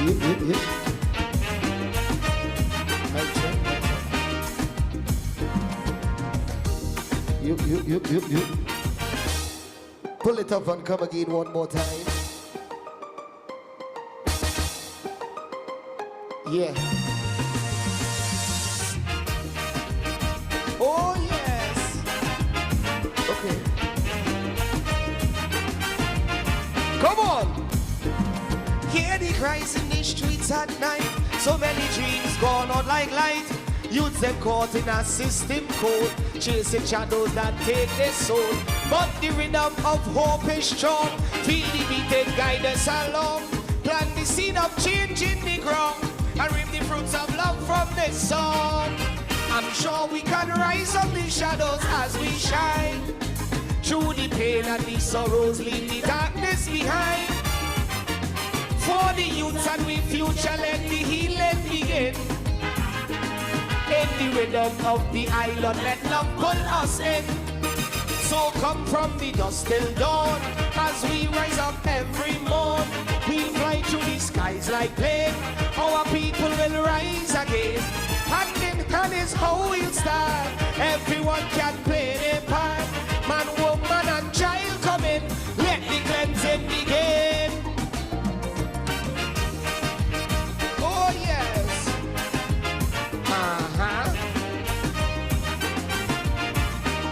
You. Pull it up and come again one more time. Yeah. Oh yes. Okay. Come on. Hear the cries in the streets at night. So many dreams gone out like light. Youths them caught in a system code, chasing shadows that take their soul. But the rhythm of hope is strong. Feel the beat and guide us along. Plant the seed of change in the ground and reap the fruits of love from this song. I'm sure we can rise up the shadows as we shine. Through the pain and the sorrows, leave the darkness behind. For the youths and we future, let the healing begin. In the rhythm of the island, let love pull us in. So come from the dust till dawn, as we rise up every morn. We fly through the skies like plane. Our people will rise again. Hand in hand is how we'll start. Everyone can play their part. Man, woman and child come in. Let the cleansing begin. Oh yes.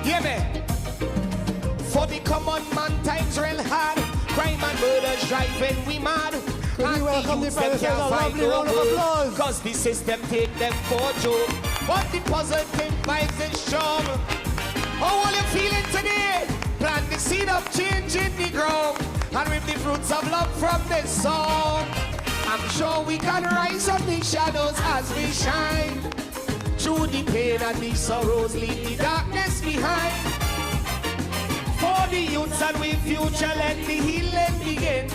Yeah, man. For the common man, times real hard. Crime and murders driving we mad. And welcome the youths them can't find no good, cause the system take them for joke. But the positive vibes is strong. How are you feeling today? Plant the seed of change in the ground and reap the fruits of love from this song. I'm sure we can rise up the shadows as we shine. Through the pain and the sorrows, leave the darkness behind. For the youths and we future, let the healing begin.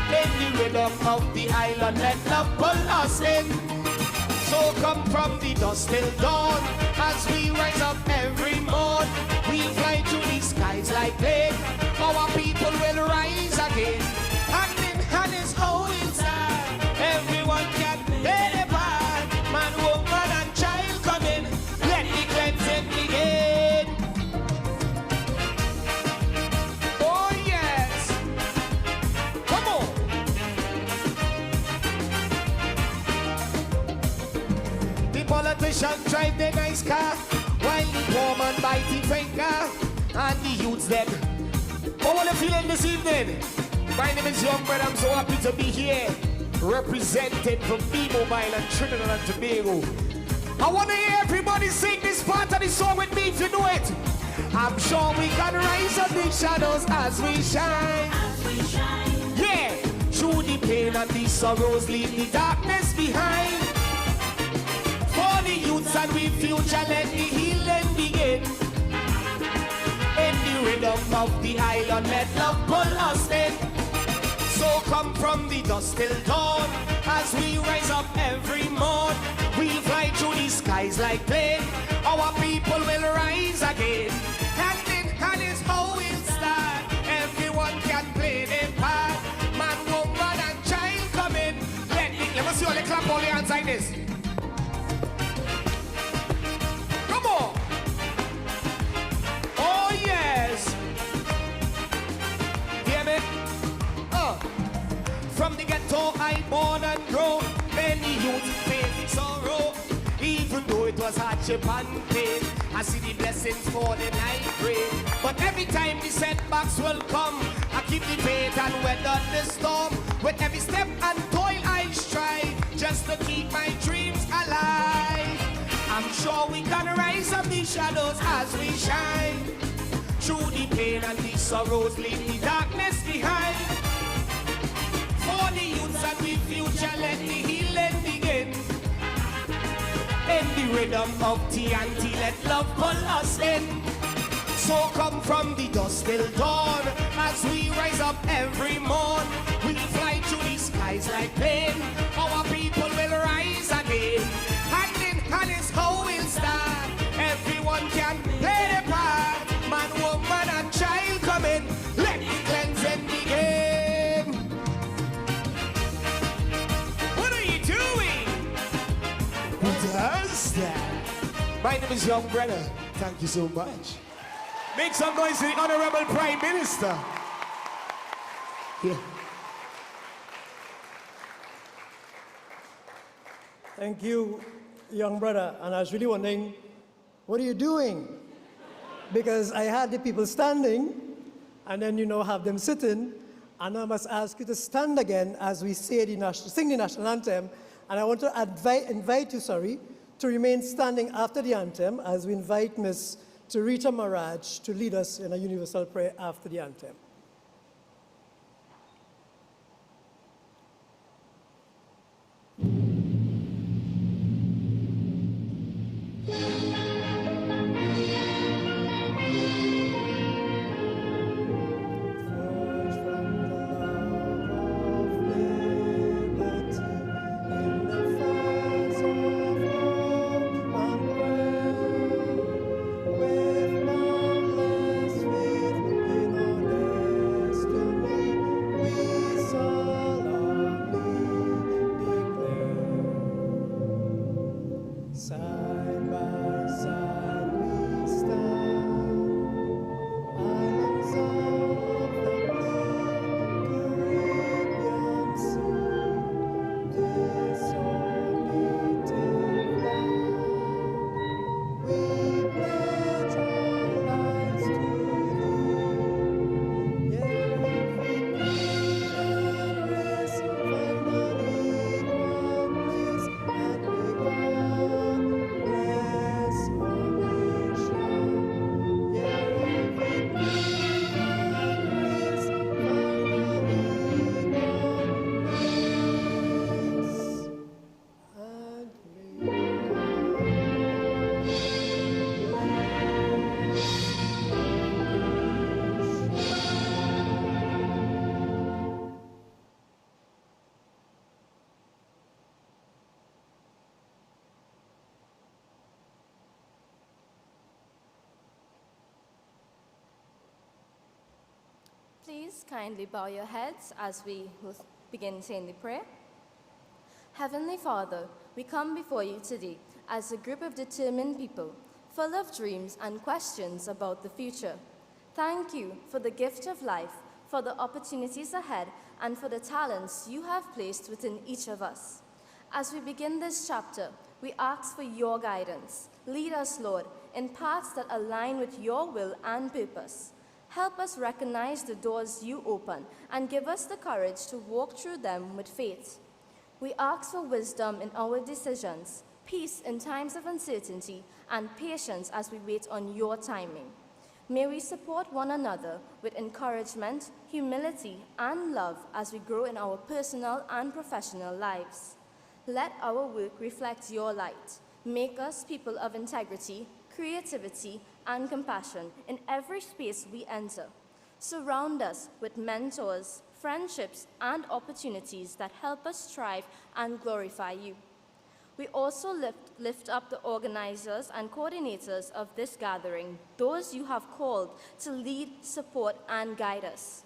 In the rhythm of the island, let love pull us in. So come from the dust till dawn, as we rise up every morn. We fly through the skies like plane. Our people will rise again. Hand in hand is how we'll start. Everyone can play their part. Man, woman and child come in. Let the cleansing begin. Oh yes. Come on. The politicians drive their nice car, while the poor man bite the finger. And the youths them. How are you feeling this evening? My name is Young Brad. I'm so happy to be here, represented from B-Mobile and Trinidad and Tobago. I want to hear everybody sing this part of the song with me if you know it. I'm sure we can rise up the shadows as we shine. Yeah, through the pain and the sorrows, leave the darkness behind. For the youths and we future, let the healing begin. In the rhythm of the island, let love pull us in. So come from the dust till dawn, as we rise up every morn. We fly through the skies like plane. Our people will rise again. Hand in hand is how we'll start. Everyone can play their part. Man, woman and child come in. Let me see all the clap all the hands like this. Come on. Oh yes. Hear me? From the ghetto I born and grown. Many youths face sorrow. Even though it was hardship and pain, I see the blessings falling I pray. But every time the setbacks will come, I keep the faith and weather the storm. With every step and toil I strive, just to keep my dreams alive. I'm sure we can rise up the shadows as we shine. Through the pain and the sorrows, leave the darkness behind. For the youths and the future, let the healing begin. In the rhythm of TNT, let love pull us in. So come from the dust till dawn, as we rise up every morn. We fly through the skies like plane. Our people will rise again. Hand in hand is how we'll start. Everyone can play their part. Man, woman and child come in. Let the cleansing begin. Minister. My name is Young Brother. Thank you so much. Make some noise for the Honorable Prime Minister. Yeah. Thank you, young brother. And I was really wondering, what are you doing? Because I had the people standing, and then, have them sitting, and I must ask you to stand again as we sing the national anthem. And I want to invite you, to remain standing after the anthem as we invite Ms. Tarita Maraj to lead us in a universal prayer after the anthem. Please kindly bow your heads as we will begin saying the prayer. Heavenly Father, we come before you today as a group of determined people, full of dreams and questions about the future. Thank you for the gift of life, for the opportunities ahead, and for the talents you have placed within each of us. As we begin this chapter, we ask for your guidance. Lead us, Lord, in paths that align with your will and purpose. Help us recognize the doors you open and give us the courage to walk through them with faith. We ask for wisdom in our decisions, peace in times of uncertainty, and patience as we wait on your timing. May we support one another with encouragement, humility, and love as we grow in our personal and professional lives. Let our work reflect your light. Make us people of integrity, creativity, and compassion in every space we enter. Surround us with mentors, friendships, and opportunities that help us strive and glorify you. We also lift up the organizers and coordinators of this gathering, those you have called to lead, support, and guide us.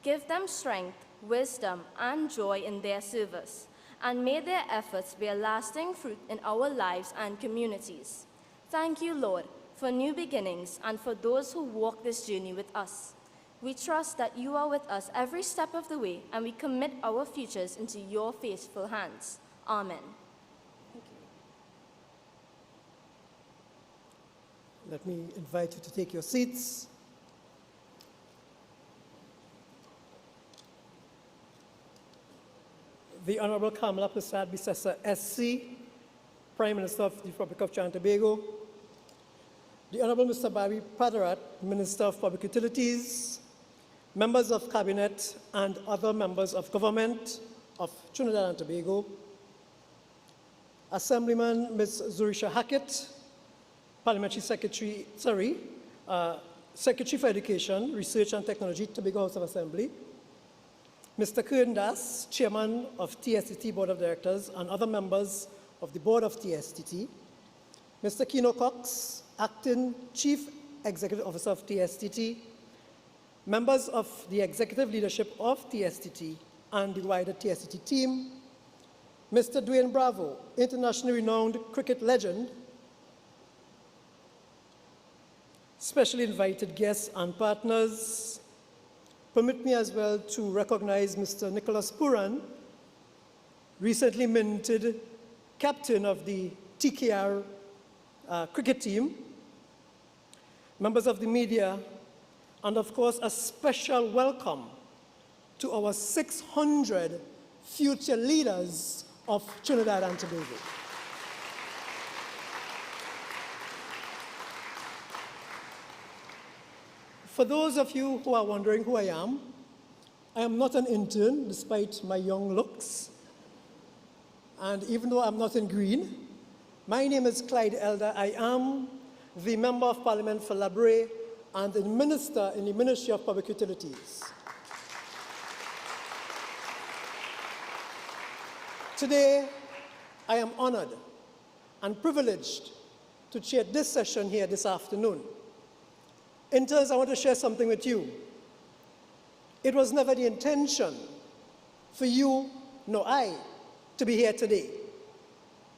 Give them strength, wisdom, and joy in their service, and may their efforts bear lasting fruit in our lives and communities. Thank you, Lord, for new beginnings and for those who walk this journey with us. We trust that you are with us every step of the way, and we commit our futures into your faithful hands. Amen. Thank you. Let me invite you to take your seats. The Honorable Kamala Prasad Bisesa, SC, Prime Minister of the Republic of Trinidad and Tobago. The Honorable Mr. Barry Padarat, Minister of Public Utilities, members of Cabinet and other members of government of Trinidad and Tobago, Assemblyman Ms. Zurisha Hackett, Parliamentary Secretary for Education, Research and Technology, Tobago House of Assembly, Mr. Kern Das, Chairman of TSTT Board of Directors and other members of the Board of TSTT, Mr. Keno Cox, Acting Chief Executive Officer of TSTT, members of the executive leadership of TSTT and the wider TSTT team, Mr. Dwayne Bravo, internationally renowned cricket legend, specially invited guests and partners. Permit me as well to recognize Mr. Nicholas Puran, recently minted captain of the TKR cricket team, members of the media, and of course a special welcome to our 600 future leaders of Trinidad and Tobago. For those of you who are wondering who I am not an intern, despite my young looks. And even though I'm not in green, my name is Clyde Elder. I am the Member of Parliament for Labre and the Minister in the Ministry of Public Utilities. Today, I am honored and privileged to chair this session here this afternoon. Interns, I want to share something with you. It was never the intention for you, nor I, to be here today.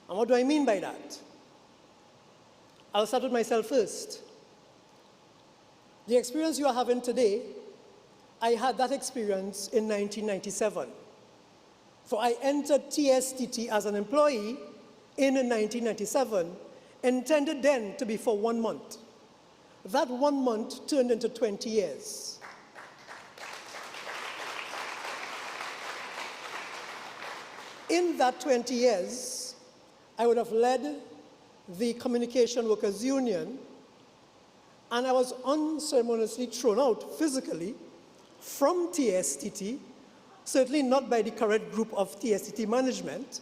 And what do I mean by that? I'll start with myself first. The experience you are having today, I had that experience in 1997. For I entered TSTT as an employee in 1997, intended then to be for 1 month. That 1 month turned into 20 years. In that 20 years, I would have led the Communication Workers Union, and I was unceremoniously thrown out physically from TSTT, certainly not by the correct group of TSTT management,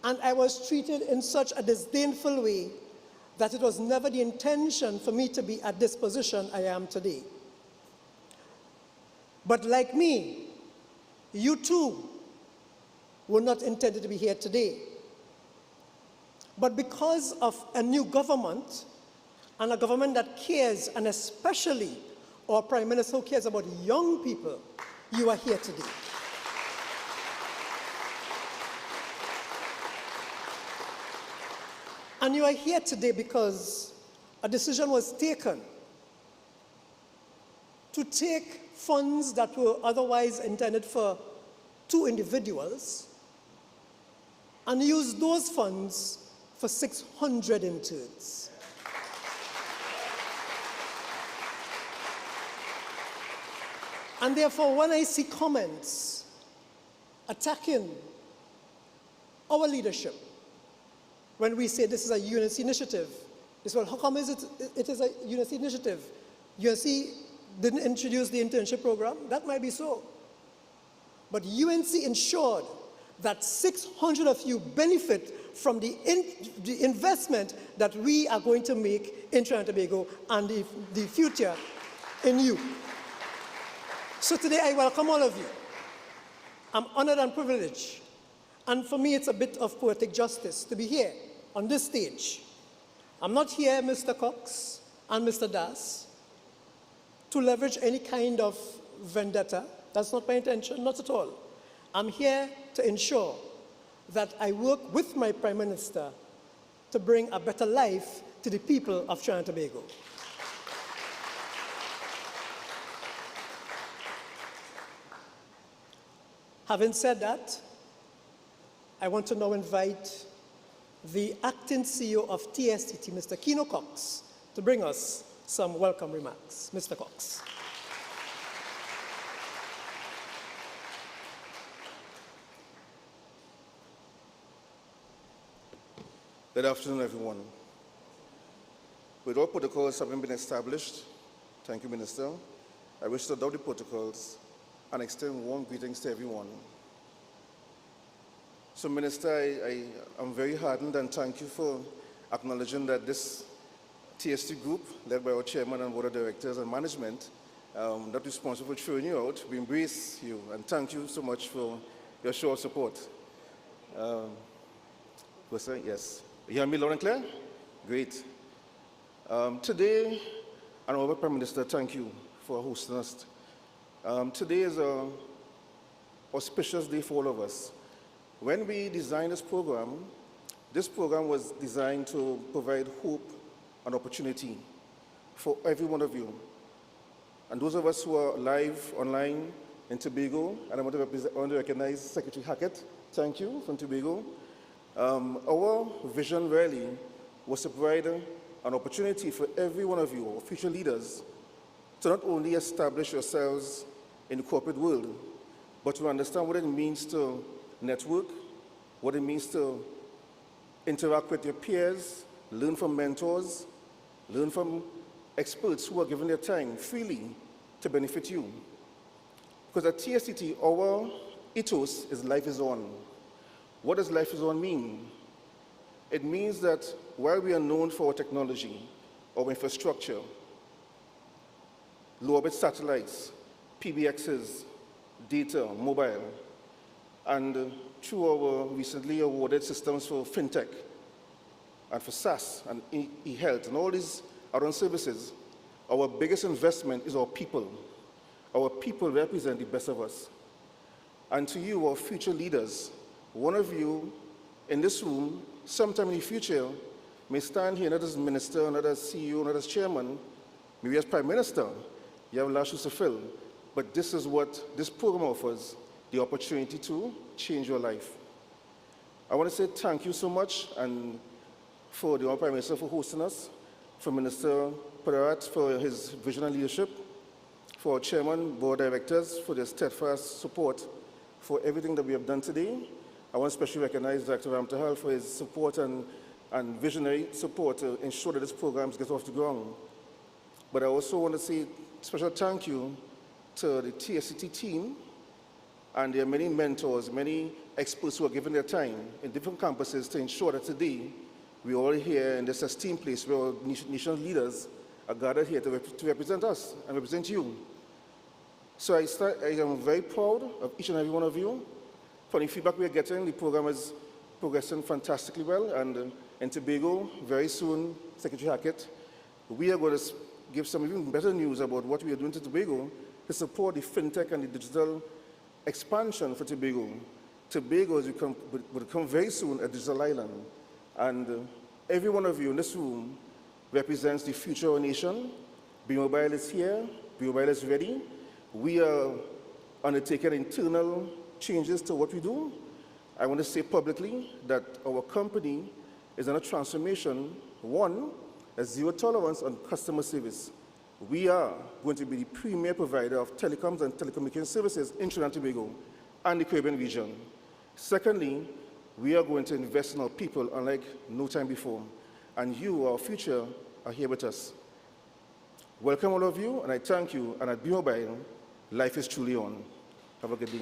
and I was treated in such a disdainful way that it was never the intention for me to be at this position I am today. But like me, you too were not intended to be here today. But because of a new government, and a government that cares, and especially our Prime Minister who cares about young people, you are here today. And you are here today because a decision was taken to take funds that were otherwise intended for 2 individuals and use those funds for 600 interns. And therefore, when I see comments attacking our leadership, when we say this is a UNC initiative, it's, well, how come is it is a UNC initiative? UNC didn't introduce the internship program? That might be so. But UNC ensured that 600 of you benefit from the investment that we are going to make in Trinidad and Tobago and the future in you. So today I welcome all of you. I'm honored and privileged. And for me, it's a bit of poetic justice to be here on this stage. I'm not here, Mr. Cox and Mr. Das, to leverage any kind of vendetta. That's not my intention, not at all. I'm here to ensure that I work with my Prime Minister to bring a better life to the people of Trinidad and Tobago. Having said that, I want to now invite the acting CEO of TSTT, Mr. Keynote Cox, to bring us some welcome remarks. Mr. Cox. Good afternoon, everyone. With all protocols having been established, thank you, Minister, I wish to adopt the protocols and extend warm greetings to everyone. So, Minister, I am very heartened and thank you for acknowledging that this TST group, led by our chairman and board of directors and management, that responsible for throwing you out, we embrace you and thank you so much for your show of support. Yes. You hear me loud and clear? Great. Today, Honorable Prime Minister, thank you for hosting us. Today is an auspicious day for all of us. When we designed this program was designed to provide hope an opportunity for every one of you. And those of us who are live online in Tobago, and I want to recognize Secretary Hackett. Thank you from Tobago. Our vision really was to provide an opportunity for every one of you, or future leaders, to not only establish yourselves in the corporate world, but to understand what it means to network, what it means to interact with your peers, learn from mentors, learn from experts who are giving their time freely to benefit you. Because at TSTT, our ethos is life is on. What does life is on mean? It means that while we are known for our technology, our infrastructure, low-orbit satellites, PBXs, data, mobile, and through our recently awarded systems for fintech, and for SaaS, and e-health, and all these add-on services, our biggest investment is our people. Our people represent the best of us. And to you, our future leaders, one of you in this room, sometime in the future, may stand here not as minister, not as CEO, not as chairman, maybe as prime minister. You have large shoes to fill. But this is what this program offers, the opportunity to change your life. I want to say thank you so much, and for the Prime Minister for hosting us, for Minister Padarat for his vision and leadership, for our chairman, board directors for their steadfast support for everything that we have done today. I want to especially recognize Dr. Ramtahal for his support and visionary support to ensure that this program gets off the ground. But I also want to say special thank you to the TSTT team, and there are many mentors, many experts who are giving their time in different campuses to ensure that today we are all here in this esteemed place where our national leaders are gathered here to represent us and represent you. So I am very proud of each and every one of you. For the feedback we are getting, the program is progressing fantastically well, and in Tobago, very soon, Secretary Hackett, we are going to give some even better news about what we are doing to Tobago to support the fintech and the digital expansion for Tobago. Tobago will become very soon a digital island, and every one of you in this room represents the future of our nation. B-Mobile is here, B-Mobile is ready. We are undertaking internal changes to what we do. I want to say publicly that our company is on a transformation. One, a zero tolerance on customer service. We are going to be the premier provider of telecoms and telecommunication services in Trinidad and Tobago and the Caribbean region. Secondly, we are going to invest in our people unlike no time before. And you, our future, are here with us. Welcome all of you, and I thank you. And at B-Mobile, life is truly on. Have a good day.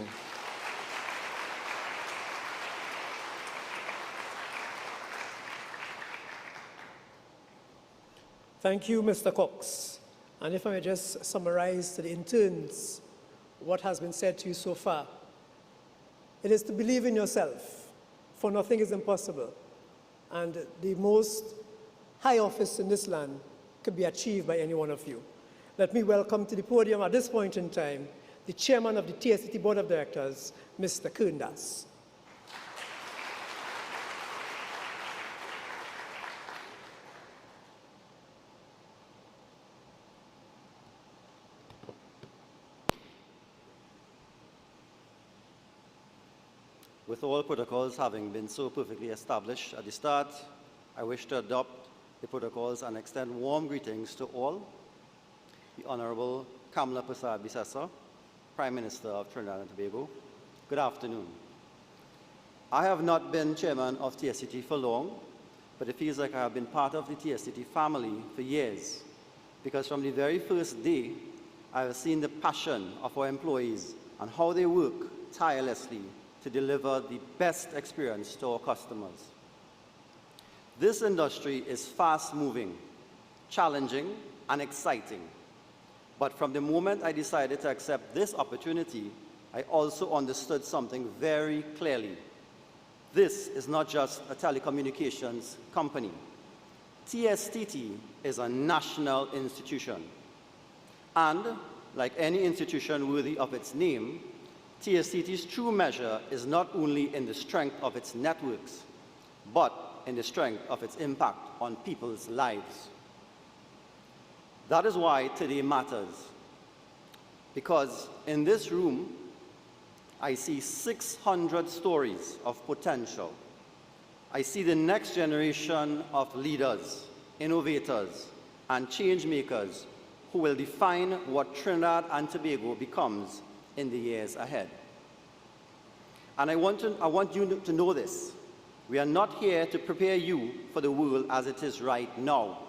Thank you, Mr. Cox. And if I may just summarize to the interns what has been said to you so far. It is to believe in yourself, for nothing is impossible. And the most high office in this land could be achieved by any one of you. Let me welcome to the podium at this point in time the chairman of the TSTT Board of Directors, Mr. Kundas. With all protocols having been so perfectly established at the start, I wish to adopt the protocols and extend warm greetings to all. The Honorable Kamala Prasad Bisesa, Prime Minister of Trinidad and Tobago. Good afternoon. I have not been chairman of TSTT for long, but it feels like I have been part of the TSTT family for years, because from the very first day, I have seen the passion of our employees and how they work tirelessly to deliver the best experience to our customers. This industry is fast-moving, challenging, and exciting. But from the moment I decided to accept this opportunity, I also understood something very clearly. This is not just a telecommunications company. TSTT is a national institution. And like any institution worthy of its name, TSTT's true measure is not only in the strength of its networks, but in the strength of its impact on people's lives. That is why today matters. Because in this room, I see 600 stories of potential. I see the next generation of leaders, innovators, and change makers who will define what Trinidad and Tobago becomes in the years ahead. And I want you to know this. We are not here to prepare you for the world as it is right now.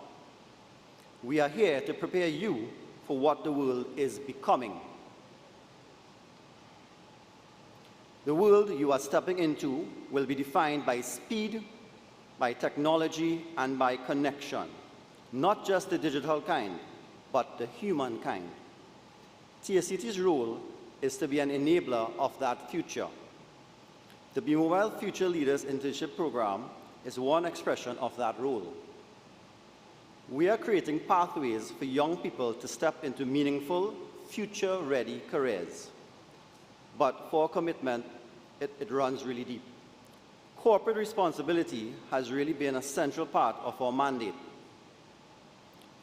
We are here to prepare you for what the world is becoming. The world you are stepping into will be defined by speed, by technology, and by connection. Not just the digital kind, but the human kind. TSTT's role is to be an enabler of that future. The B-Mobile Future Leaders Internship Program is one expression of that role. We are creating pathways for young people to step into meaningful, future-ready careers. But for commitment, it runs really deep. Corporate responsibility has really been a central part of our mandate.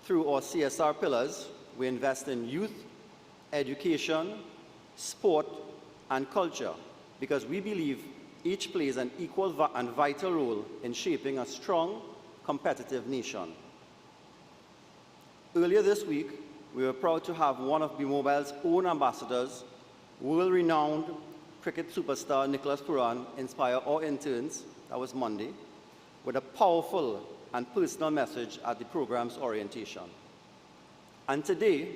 Through our CSR pillars, we invest in youth, education, sport, and culture, because we believe each plays an equal and vital role in shaping a strong, competitive nation. Earlier this week, we were proud to have one of B-Mobile's own ambassadors, world-renowned cricket superstar Nicholas Puran, inspire our interns, that was Monday, with a powerful and personal message at the program's orientation. And today,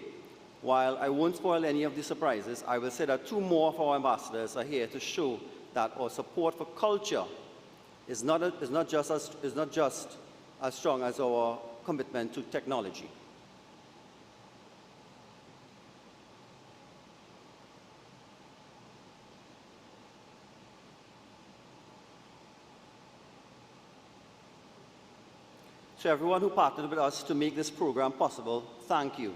while I won't spoil any of the surprises, I will say that two more of our ambassadors are here to show that our support for culture is not just as strong as our commitment to technology. To everyone who partnered with us to make this program possible, thank you.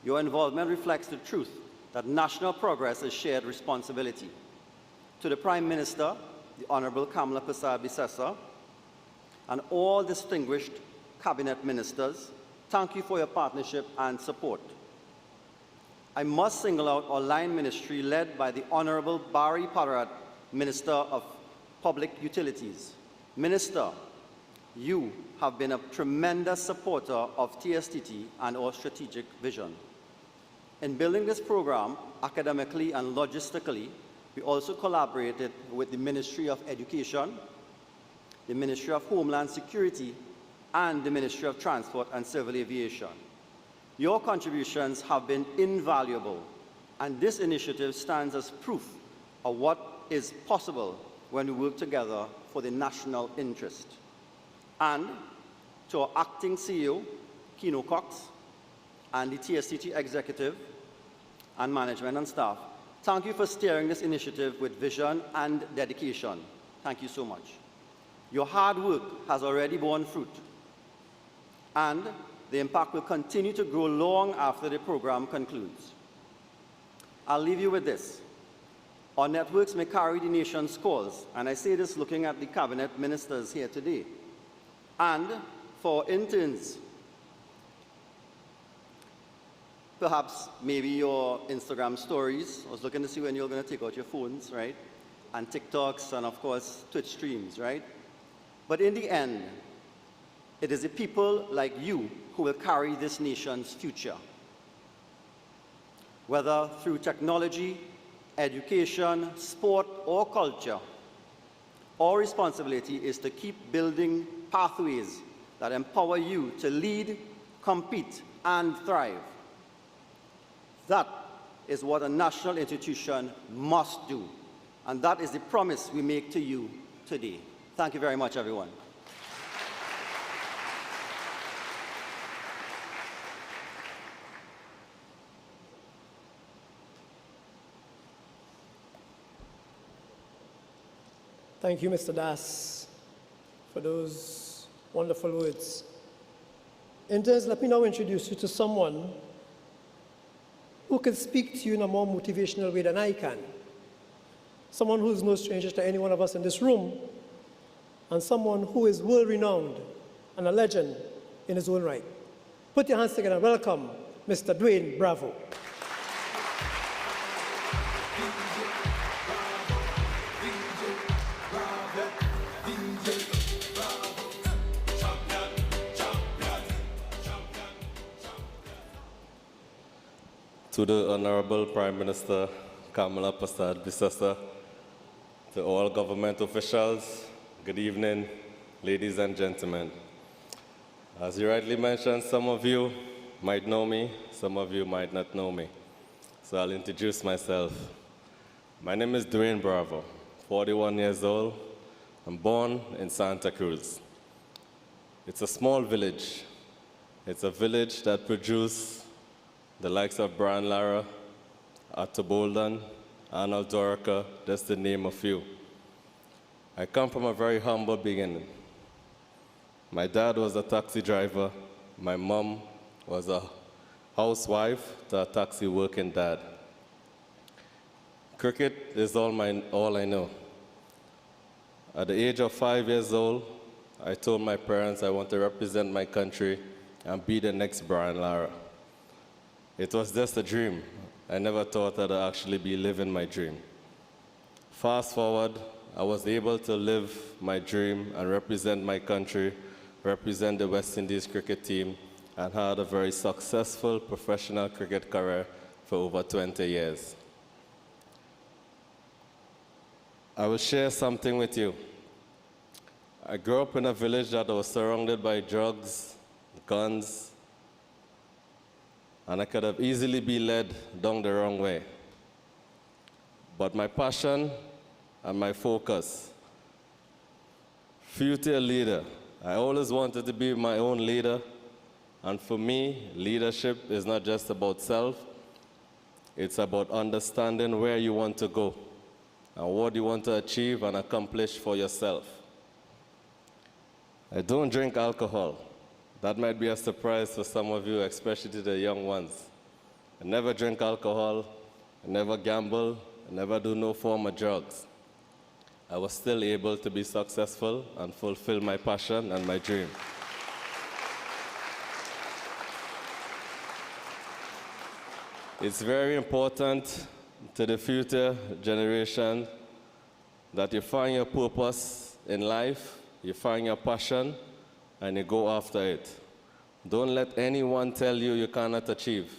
Your involvement reflects the truth that national progress is shared responsibility. To the Prime Minister, the Honorable Kamala Persad-Bissessar, and all distinguished cabinet ministers, thank you for your partnership and support. I must single out our line ministry led by the Honorable Barry Parat, Minister of Public Utilities. Minister, you have been a tremendous supporter of TSTT and our strategic vision. In building this program, academically and logistically, we also collaborated with the Ministry of Education, the Ministry of Homeland Security, and the Ministry of Transport and Civil Aviation. Your contributions have been invaluable, and this initiative stands as proof of what is possible when we work together for the national interest. And to our acting CEO, Keno Cox, and the TSTT executive and management and staff, thank you for steering this initiative with vision and dedication. Thank you so much. Your hard work has already borne fruit, and the impact will continue to grow long after the program concludes. I'll leave you with this. Our networks may carry the nation's cause, and I say this looking at the cabinet ministers here today. And for interns, perhaps maybe your Instagram stories. I was looking to see when you're going to take out your phones, right? And TikToks, and of course, Twitch streams, right? But in the end, it is the people like you who will carry this nation's future. Whether through technology, education, sport, or culture, our responsibility is to keep building pathways that empower you to lead, compete, and thrive. That is what a national institution must do, and that is the promise we make to you today. Thank you very much, everyone. Thank you, Mr. Das, for those wonderful words. Interns, let me now introduce you to someone who can speak to you in a more motivational way than I can. Someone who is no stranger to any one of us in this room, and someone who is world-renowned and a legend in his own right. Put your hands together and welcome Mr. Dwayne Bravo. To the Honorable Prime Minister Kamala Prasad-Bissessar, to all government officials, good evening, ladies and gentlemen. As you rightly mentioned, some of you might know me, some of you might not know me. So I'll introduce myself. My name is Dwayne Bravo, 41 years old. I'm born in Santa Cruz. It's a small village. It's a village that produced the likes of Brian Lara, Otto Bolden, Arnold Dorica, just to name a few. I come from a very humble beginning. My dad was a taxi driver. My mom was a housewife to a taxi working dad. Cricket is all I know. At the age of 5 years old, I told my parents I want to represent my country and be the next Brian Lara. It was just a dream. I never thought I'd actually be living my dream. Fast forward, I was able to live my dream and represent my country, represent the West Indies cricket team, and had a very successful professional cricket career for over 20 years. I will share something with you. I grew up in a village that was surrounded by drugs, guns, and I could have easily been led down the wrong way. But my passion and my focus, future leader, I always wanted to be my own leader. And for me, leadership is not just about self, it's about understanding where you want to go and what you want to achieve and accomplish for yourself. I don't drink alcohol. That might be a surprise for some of you, especially to the young ones. I never drink alcohol, I never gamble, I never do no form of drugs. I was still able to be successful and fulfill my passion and my dream. It's very important to the future generation that you find your purpose in life, you find your passion, and you go after it. Don't let anyone tell you you cannot achieve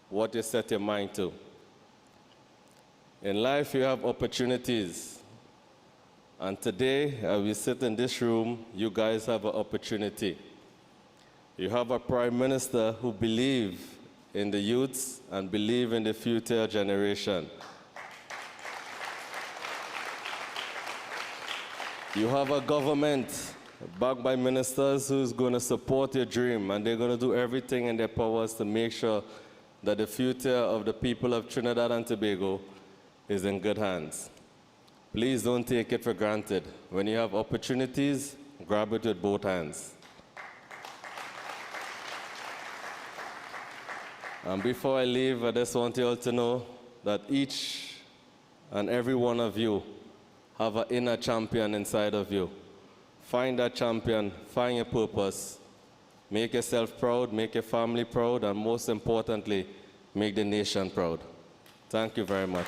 what you set your mind to. In life, you have opportunities. And today, as we sit in this room, you guys have an opportunity. You have a Prime Minister who believes in the youths and believes in the future generation. You have a government backed by ministers who's going to support your dream, and they're going to do everything in their powers to make sure that the future of the people of Trinidad and Tobago is in good hands. Please don't take it for granted. When you have opportunities, grab it with both hands. And before I leave, I just want you all to know that each and every one of you have an inner champion inside of you. Find that champion, find your purpose, make yourself proud, make your family proud, and most importantly, make the nation proud. Thank you very much.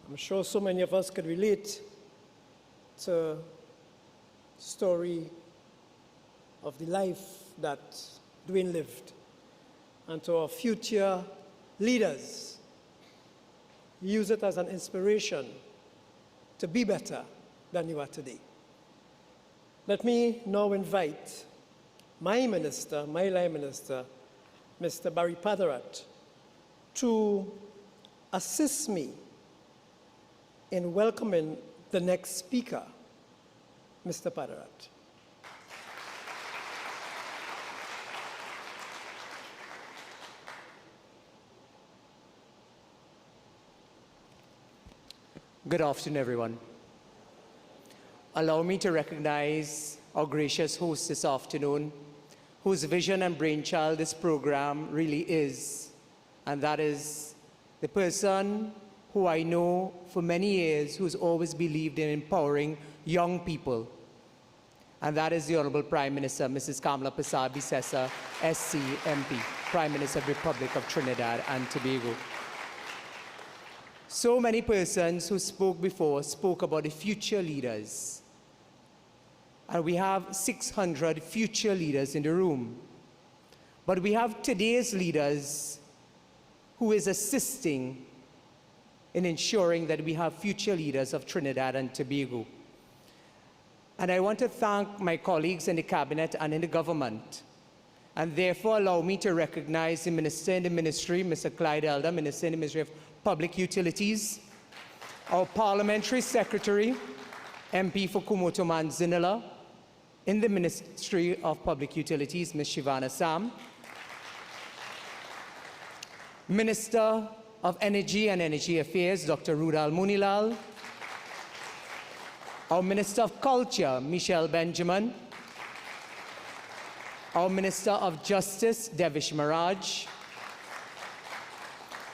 I'm sure so many of us could relate to the story of the life that Dwayne lived, and to our future leaders. Use it as an inspiration to be better than you are today. Let me now invite my minister, my line minister, Mr. Barry Padarat, to assist me in welcoming the next speaker, Mr. Padarat. Good afternoon, everyone. Allow me to recognize our gracious host this afternoon, whose vision and brainchild this program really is. and that is the person who I know for many years who's always believed in empowering young people. And that is the Honorable Prime Minister, Mrs. Kamala Persad-Bissessar, SC, MP, Prime Minister of the Republic of Trinidad and Tobago. So many persons who spoke before spoke about the future leaders. And we have 600 future leaders in the room. But we have today's leaders who is assisting in ensuring that we have future leaders of Trinidad and Tobago. And I want to thank my colleagues in the cabinet and in the government, and therefore allow me to recognize the Minister in the Ministry, Mr. Clyde Elder, Minister in the Ministry of Public Utilities, our Parliamentary Secretary, MP for Kumoto Manzanilla, in the Ministry of Public Utilities, Ms. Shivana Sam, Minister of Energy and Energy Affairs, Dr. Rudal Munilal, our Minister of Culture, Michelle Benjamin, our Minister of Justice, Devish Maraj.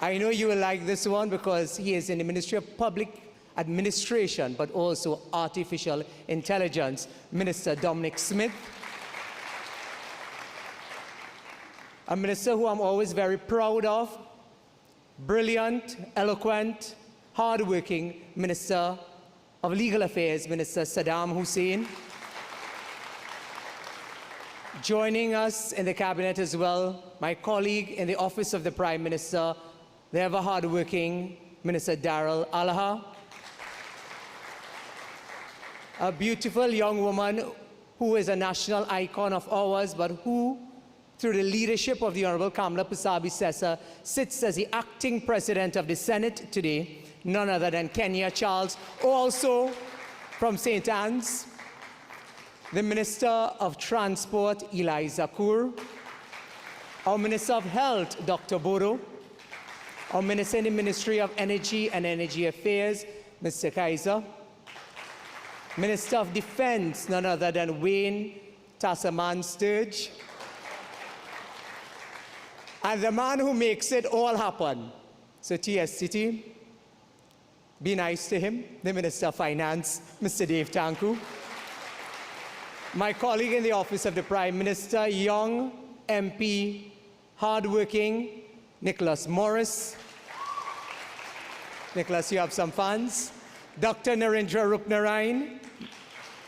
I know you will like this one because he is in the Ministry of Public Administration, but also Artificial Intelligence, Minister Dominic Smith. A minister who I'm always very proud of, brilliant, eloquent, hardworking Minister of Legal Affairs, Minister Saddam Hussein. Joining us in the cabinet as well, my colleague in the Office of the Prime Minister, the ever hardworking Minister Darrell Allaha. A beautiful young woman who is a national icon of ours, but who, through the leadership of the Honorable Kamala Persad-Bissessar, sits as the acting president of the Senate today, none other than Kenya Charles, also from St. Anne's, the Minister of Transport, Eliza Kaur, our Minister of Health, Dr. Bodo, our Minister in the Ministry of Energy and Energy Affairs, Mr. Kaiser, Minister of Defense, none other than Wayne Tassaman Sturge, and the man who makes it all happen, so TSTT, be nice to him, the Minister of Finance, Mr. Dave Tanku, my colleague in the Office of the Prime Minister, young MP, hardworking, Nicholas Morris. Nicholas, you have some fans. Dr. Narendra Rupnarayan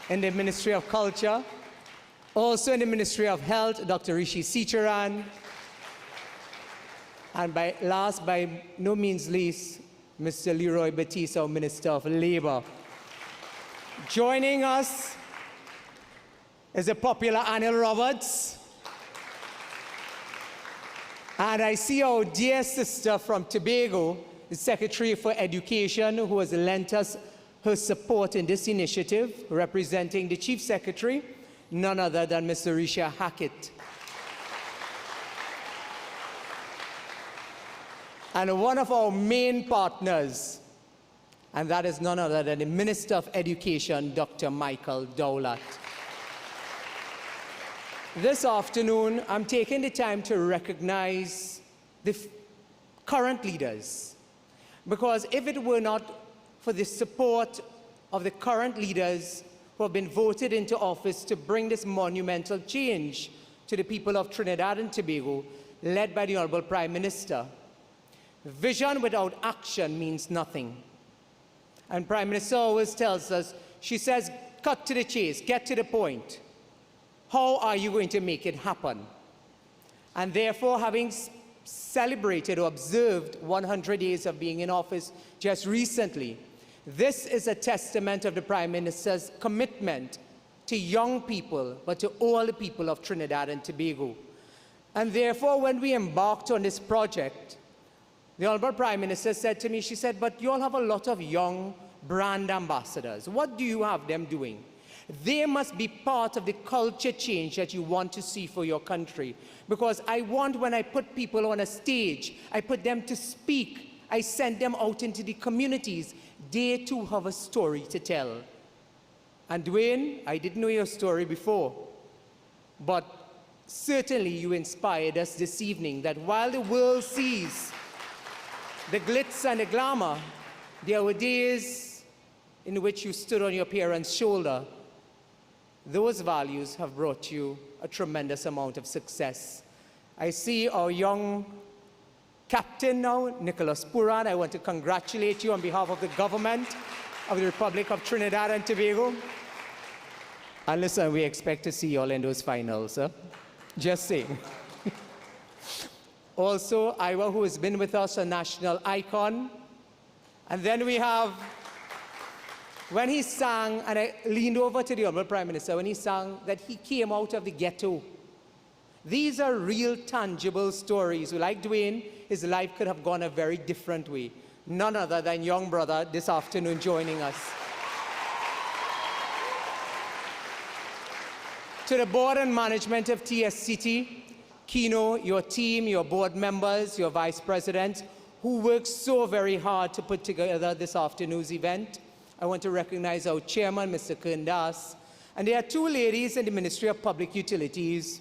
in the Ministry of Culture. Also in the Ministry of Health, Dr. Rishi Sicharan. And last, by no means least, Mr. Leroy Batista, our Minister of Labor. Joining us is the popular Anil Roberts. And I see our dear sister from Tobago, the Secretary for Education, who has lent us her support in this initiative, representing the Chief Secretary, none other than Mr. Risha Hackett. And one of our main partners, and that is none other than the Minister of Education, Dr. Michael Dowlett. This afternoon, I'm taking the time to recognize the current leaders, because if it were not for the support of the current leaders who have been voted into office to bring this monumental change to the people of Trinidad and Tobago, led by the Honorable Prime Minister, vision without action means nothing. And Prime Minister always tells us, she says, cut to the chase, get to the point. How are you going to make it happen? And therefore, having celebrated or observed 100 days of being in office just recently, this is a testament of the Prime Minister's commitment to young people, but to all the people of Trinidad and Tobago. And therefore, when we embarked on this project, the Honorable Prime Minister said to me, she said, but you all have a lot of young brand ambassadors. What do you have them doing? They must be part of the culture change that you want to see for your country. Because I want, when I put people on a stage, I put them to speak, I send them out into the communities. They too have a story to tell. And Dwayne, I didn't know your story before, but certainly you inspired us this evening that while the world sees the glitz and the glamour. There were days in which you stood on your parents' shoulder. Those values have brought you a tremendous amount of success. I see our young captain now, Nicholas Puran. I want to congratulate you on behalf of the government of the Republic of Trinidad and Tobago. And listen, we expect to see you all in those finals, sir. Just saying. Also, Iowa, who has been with us, a national icon. And then we have, when he sang, and I leaned over to the Honorable Prime Minister, when he sang that he came out of the ghetto. These are real, tangible stories. Like Dwayne, his life could have gone a very different way. None other than young brother this afternoon joining us. To the board and management of TSTT, Keynote, your team, your board members, your vice president, who worked so very hard to put together this afternoon's event. I want to recognize our chairman, Mr. Kundas. And there are two ladies in the Ministry of Public Utilities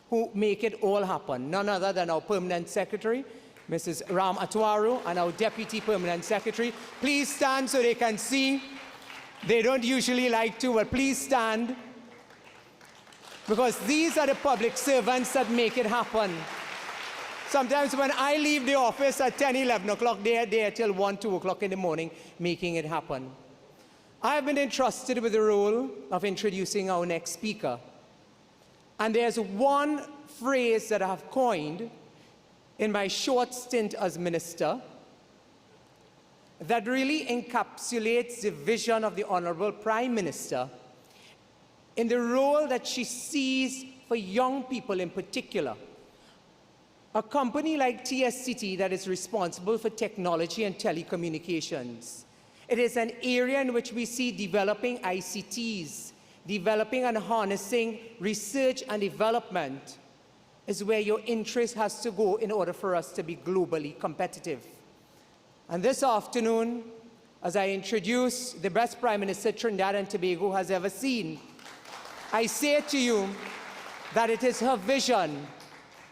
who make it all happen. None other than our permanent secretary, Mrs. Ram Atwaru, and our deputy permanent secretary. Please stand so they can see. They don't usually like to, but please stand. Because these are the public servants that make it happen. Sometimes when I leave the office at 10, 11 o'clock, they are there till 1, 2 o'clock in the morning, making it happen. I have been entrusted with the role of introducing our next speaker. And there's one phrase that I have coined in my short stint as minister that really encapsulates the vision of the Honorable Prime Minister in the role that she sees for young people in particular. A company like TSTT that is responsible for technology and telecommunications. It is an area in which we see developing ICTs, developing and harnessing research and development is where your interest has to go in order for us to be globally competitive. And this afternoon, as I introduce the best Prime Minister Trinidad and Tobago has ever seen, I say to you that it is her vision,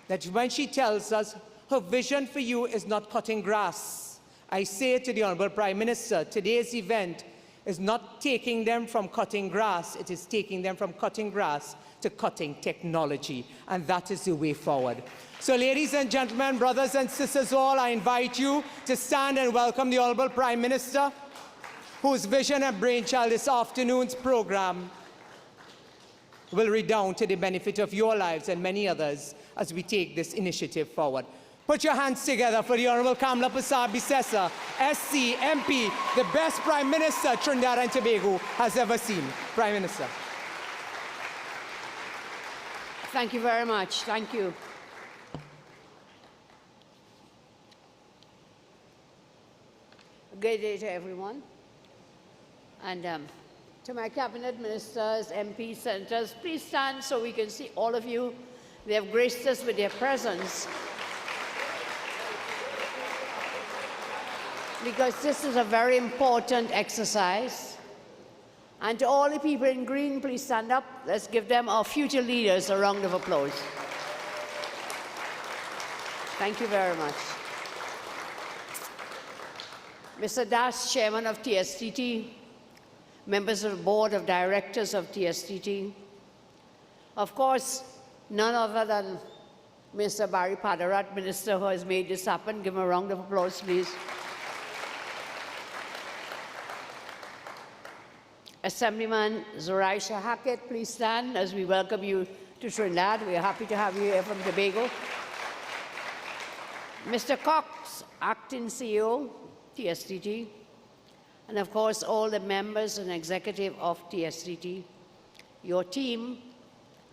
that when she tells us her vision for you is not cutting grass. I say to the Honorable Prime Minister, today's event is not taking them from cutting grass, it is taking them from cutting grass to cutting technology, and that is the way forward. So ladies and gentlemen, brothers and sisters all, I invite you to stand and welcome the Honorable Prime Minister, whose vision and brainchild this afternoon's program will redound to the benefit of your lives and many others as we take this initiative forward. Put your hands together for the Honorable Kamala Persad-Bissessor, SC, MP, the best Prime Minister Trinidad and Tobago has ever seen. Prime Minister. Thank you very much. Thank you. Good day to everyone. And to my cabinet ministers, MPs, senators, please stand so we can see all of you. They have graced us with their presence. Because this is a very important exercise. And to all the people in green, please stand up. Let's give them, our future leaders, a round of applause. Thank you very much. Mr. Das, Chairman of TSTT, members of the Board of Directors of TSTT, of course, none other than Mr. Barry Padarat, Minister, who has made this happen. Give him a round of applause, please. Assemblyman Zoraisha Hackett, please stand as we welcome you to Trinidad. We are happy to have you here from Tobago. Mr. Cox, Acting CEO, TSTT, and of course all the members and executive of TSTT. Your team,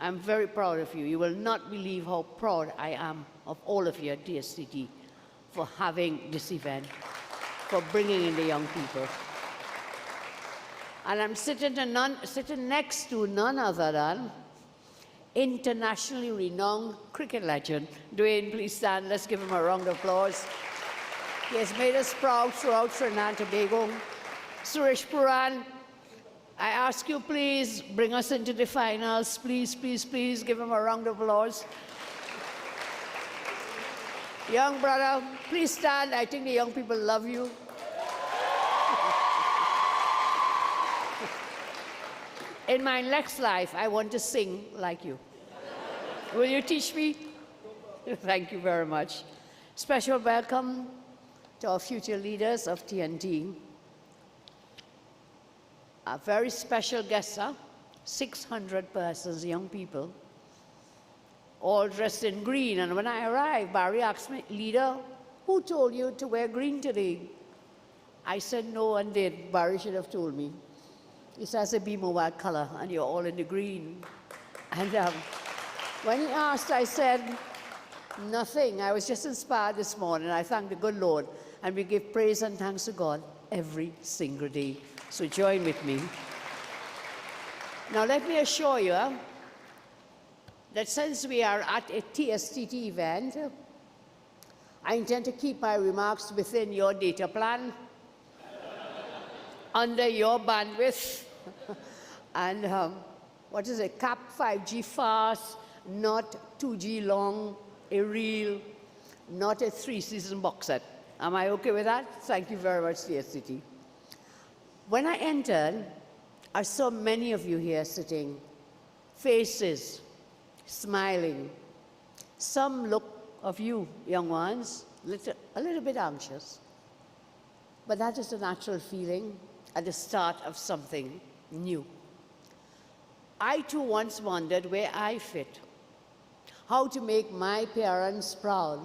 I'm very proud of you. You will not believe how proud I am of all of you at TSTT for having this event, for bringing in the young people. And I'm sitting next to none other than internationally renowned cricket legend. Dwayne, please stand. Let's give him a round of applause. He has made us proud throughout Trinidad and Tobago. Suresh Puran, I ask you, please bring us into the finals. Please, please, please give him a round of applause. Young brother, please stand. I think the young people love you. In my next life, I want to sing like you. Will you teach me? Thank you very much. Special welcome to our future leaders of TNT. A very special guest, 600 persons, young people, all dressed in green. And when I arrived, Barry asked me, "Leader, who told you to wear green today?" I said, "No one did. Barry should have told me. It has to be mobile color, and you're all in the green." And when he asked, I said, "Nothing. I was just inspired this morning. I thank the good Lord, and we give praise and thanks to God every single day." So join with me. Now let me assure you that since we are at a TSTT event, I intend to keep my remarks within your data plan, under your bandwidth, and what is it, cap 5G fast, not 2G long, a reel, not a 3-season box set. Am I okay with that? Thank you very much, TSTT. When I entered, I saw many of you here sitting, faces, smiling. Some look of you, young ones, a little bit anxious. But that is a natural feeling at the start of something new. I too once wondered where I fit, how to make my parents proud,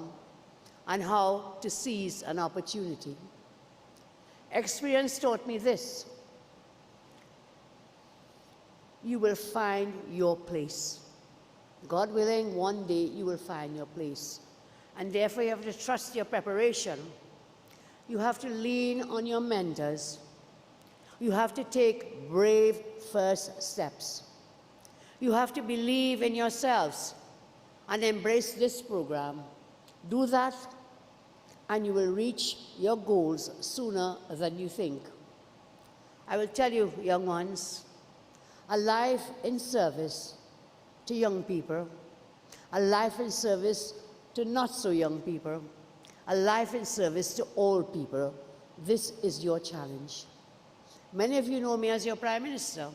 and how to seize an opportunity. Experience taught me this: you will find your place. God willing, one day you will find your place. And therefore you have to trust your preparation. You have to lean on your mentors. You have to take brave first steps. You have to believe in yourselves and embrace this program. Do that, and you will reach your goals sooner than you think. I will tell you, young ones, a life in service to young people, a life in service to not so young people, a life in service to all people. This is your challenge. Many of you know me as your Prime Minister.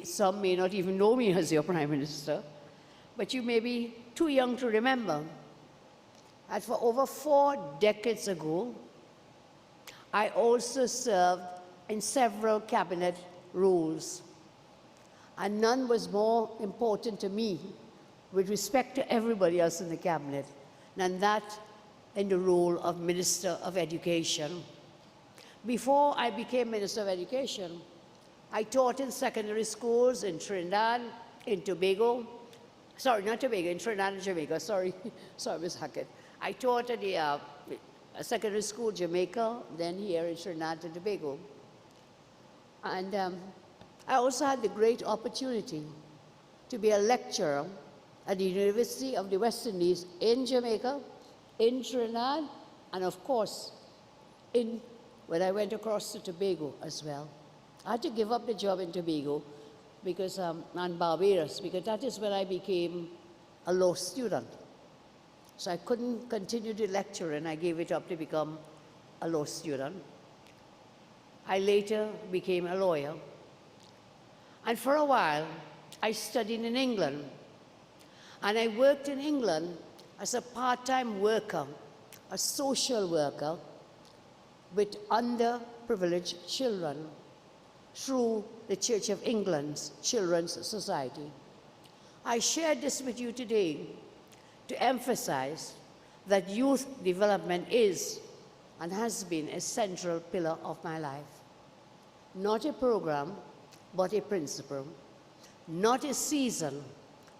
Some may not even know me as your Prime Minister, but you may be too young to remember that for over 4 decades ago, I also served in several cabinet roles. And none was more important to me with respect to everybody else in the cabinet than that in the role of Minister of Education. Before I became Minister of Education, I taught in secondary schools in Trinidad, in Tobago, sorry, not Tobago, in Trinidad and Jamaica, sorry, Ms. Hackett. I taught at the secondary school, Jamaica, then here in Trinidad and Tobago. And I also had the great opportunity to be a lecturer at the University of the West Indies in Jamaica, in Trinidad, and of course, when I went across to Tobago as well. I had to give up the job in Tobago because, and Barbados, because that is when I became a law student. So I couldn't continue to lecture, and I gave it up to become a law student. I later became a lawyer. And for a while, I studied in England. And I worked in England as a part-time worker, a social worker with underprivileged children through the Church of England's Children's Society. I share this with you today to emphasize that youth development is and has been a central pillar of my life. Not a program, but a principle. Not a season,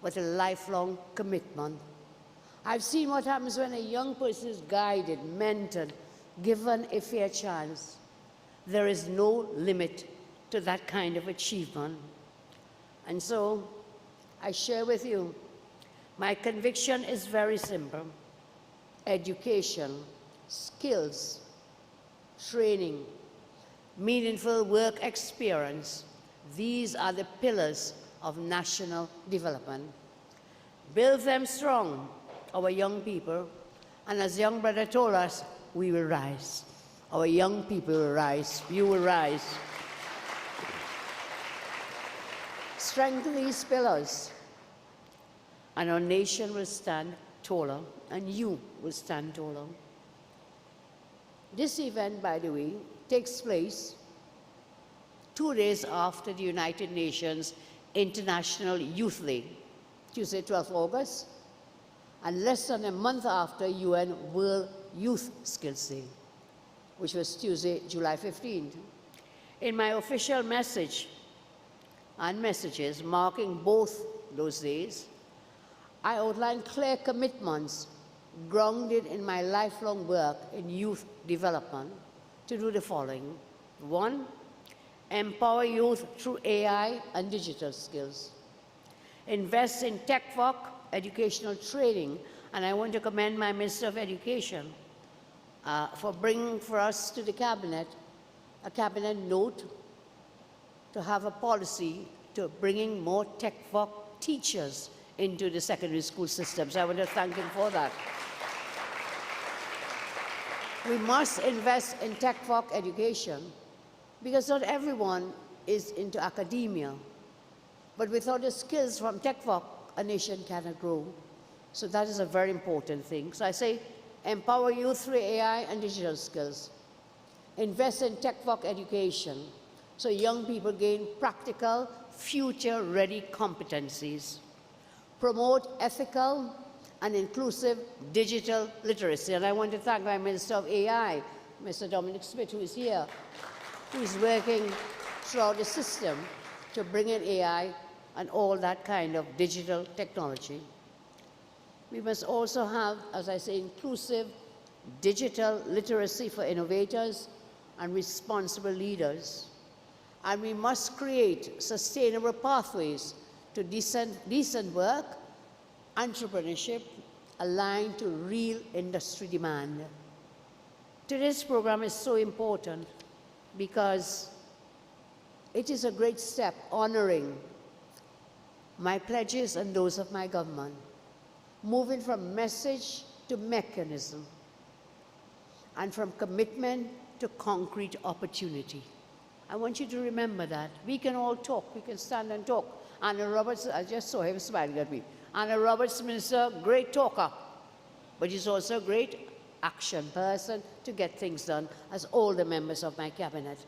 but a lifelong commitment. I've seen what happens when a young person is guided, mentored, given a fair chance. There is no limit to that kind of achievement. And so, I share with you, my conviction is very simple. Education, skills, training, meaningful work experience, these are the pillars of national development. Build them strong, our young people, And as young brother told us, we will rise. Our young people will rise. You will rise. Strengthen these pillars, and our nation will stand taller, and you will stand taller. This event, by the way, takes place 2 days after the United Nations International Youth Day, Tuesday, 12th August, and less than a month after UN World Youth Skills Day, which was Tuesday, July 15th. In my official message and messages marking both those days, I outlined clear commitments grounded in my lifelong work in youth development to do the following. 1, empower youth through AI and digital skills. Invest in tech-work educational training, and I want to commend my Minister of Education for bringing for us to the Cabinet a Cabinet note to have a policy to bringing more tech-work teachers into the secondary school systems. I want to thank him for that. We must invest in tech-work education because not everyone is into academia. But without the skills from tech-work, a nation cannot grow. So that is a very important thing. So I say, empower youth through AI and digital skills. Invest in tech-work education so young people gain practical, future-ready competencies. Promote ethical and inclusive digital literacy. And I want to thank my Minister of AI, Mr. Dominic Smith, who is here, who is working throughout the system to bring in AI and all that kind of digital technology. We must also have, as I say, inclusive digital literacy for innovators and responsible leaders. And we must create sustainable pathways to decent work, entrepreneurship, aligned to real industry demand. Today's program is so important because it is a great step honoring my pledges and those of my government, moving from message to mechanism, and from commitment to concrete opportunity. I want you to remember that. We can all talk, we can stand and talk. Anna Roberts, I just saw him smiling at me. Anna Roberts, Minister, great talker, but he's also a great action person to get things done, as all the members of my cabinet.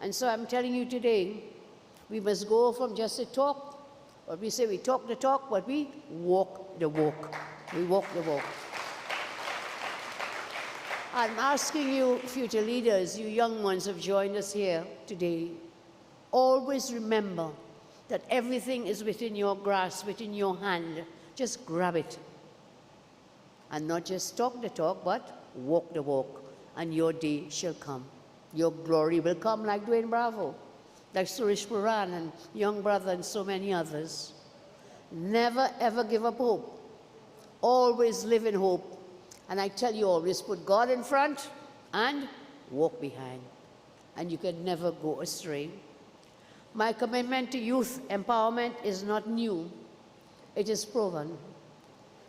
And so I'm telling you today, we must go from just a talk, but we say we talk the talk, but we walk the walk. We walk the walk. I'm asking you, future leaders, you young ones who have joined us here today, always remember that everything is within your grasp, within your hand. Just grab it. And not just talk the talk, but walk the walk. And your day shall come. Your glory will come like Dwayne Bravo, like Suresh Puran and young brother and so many others. Never ever give up hope. Always live in hope. And I tell you, always put God in front and walk behind. And you can never go astray. My commitment to youth empowerment is not new. It is proven.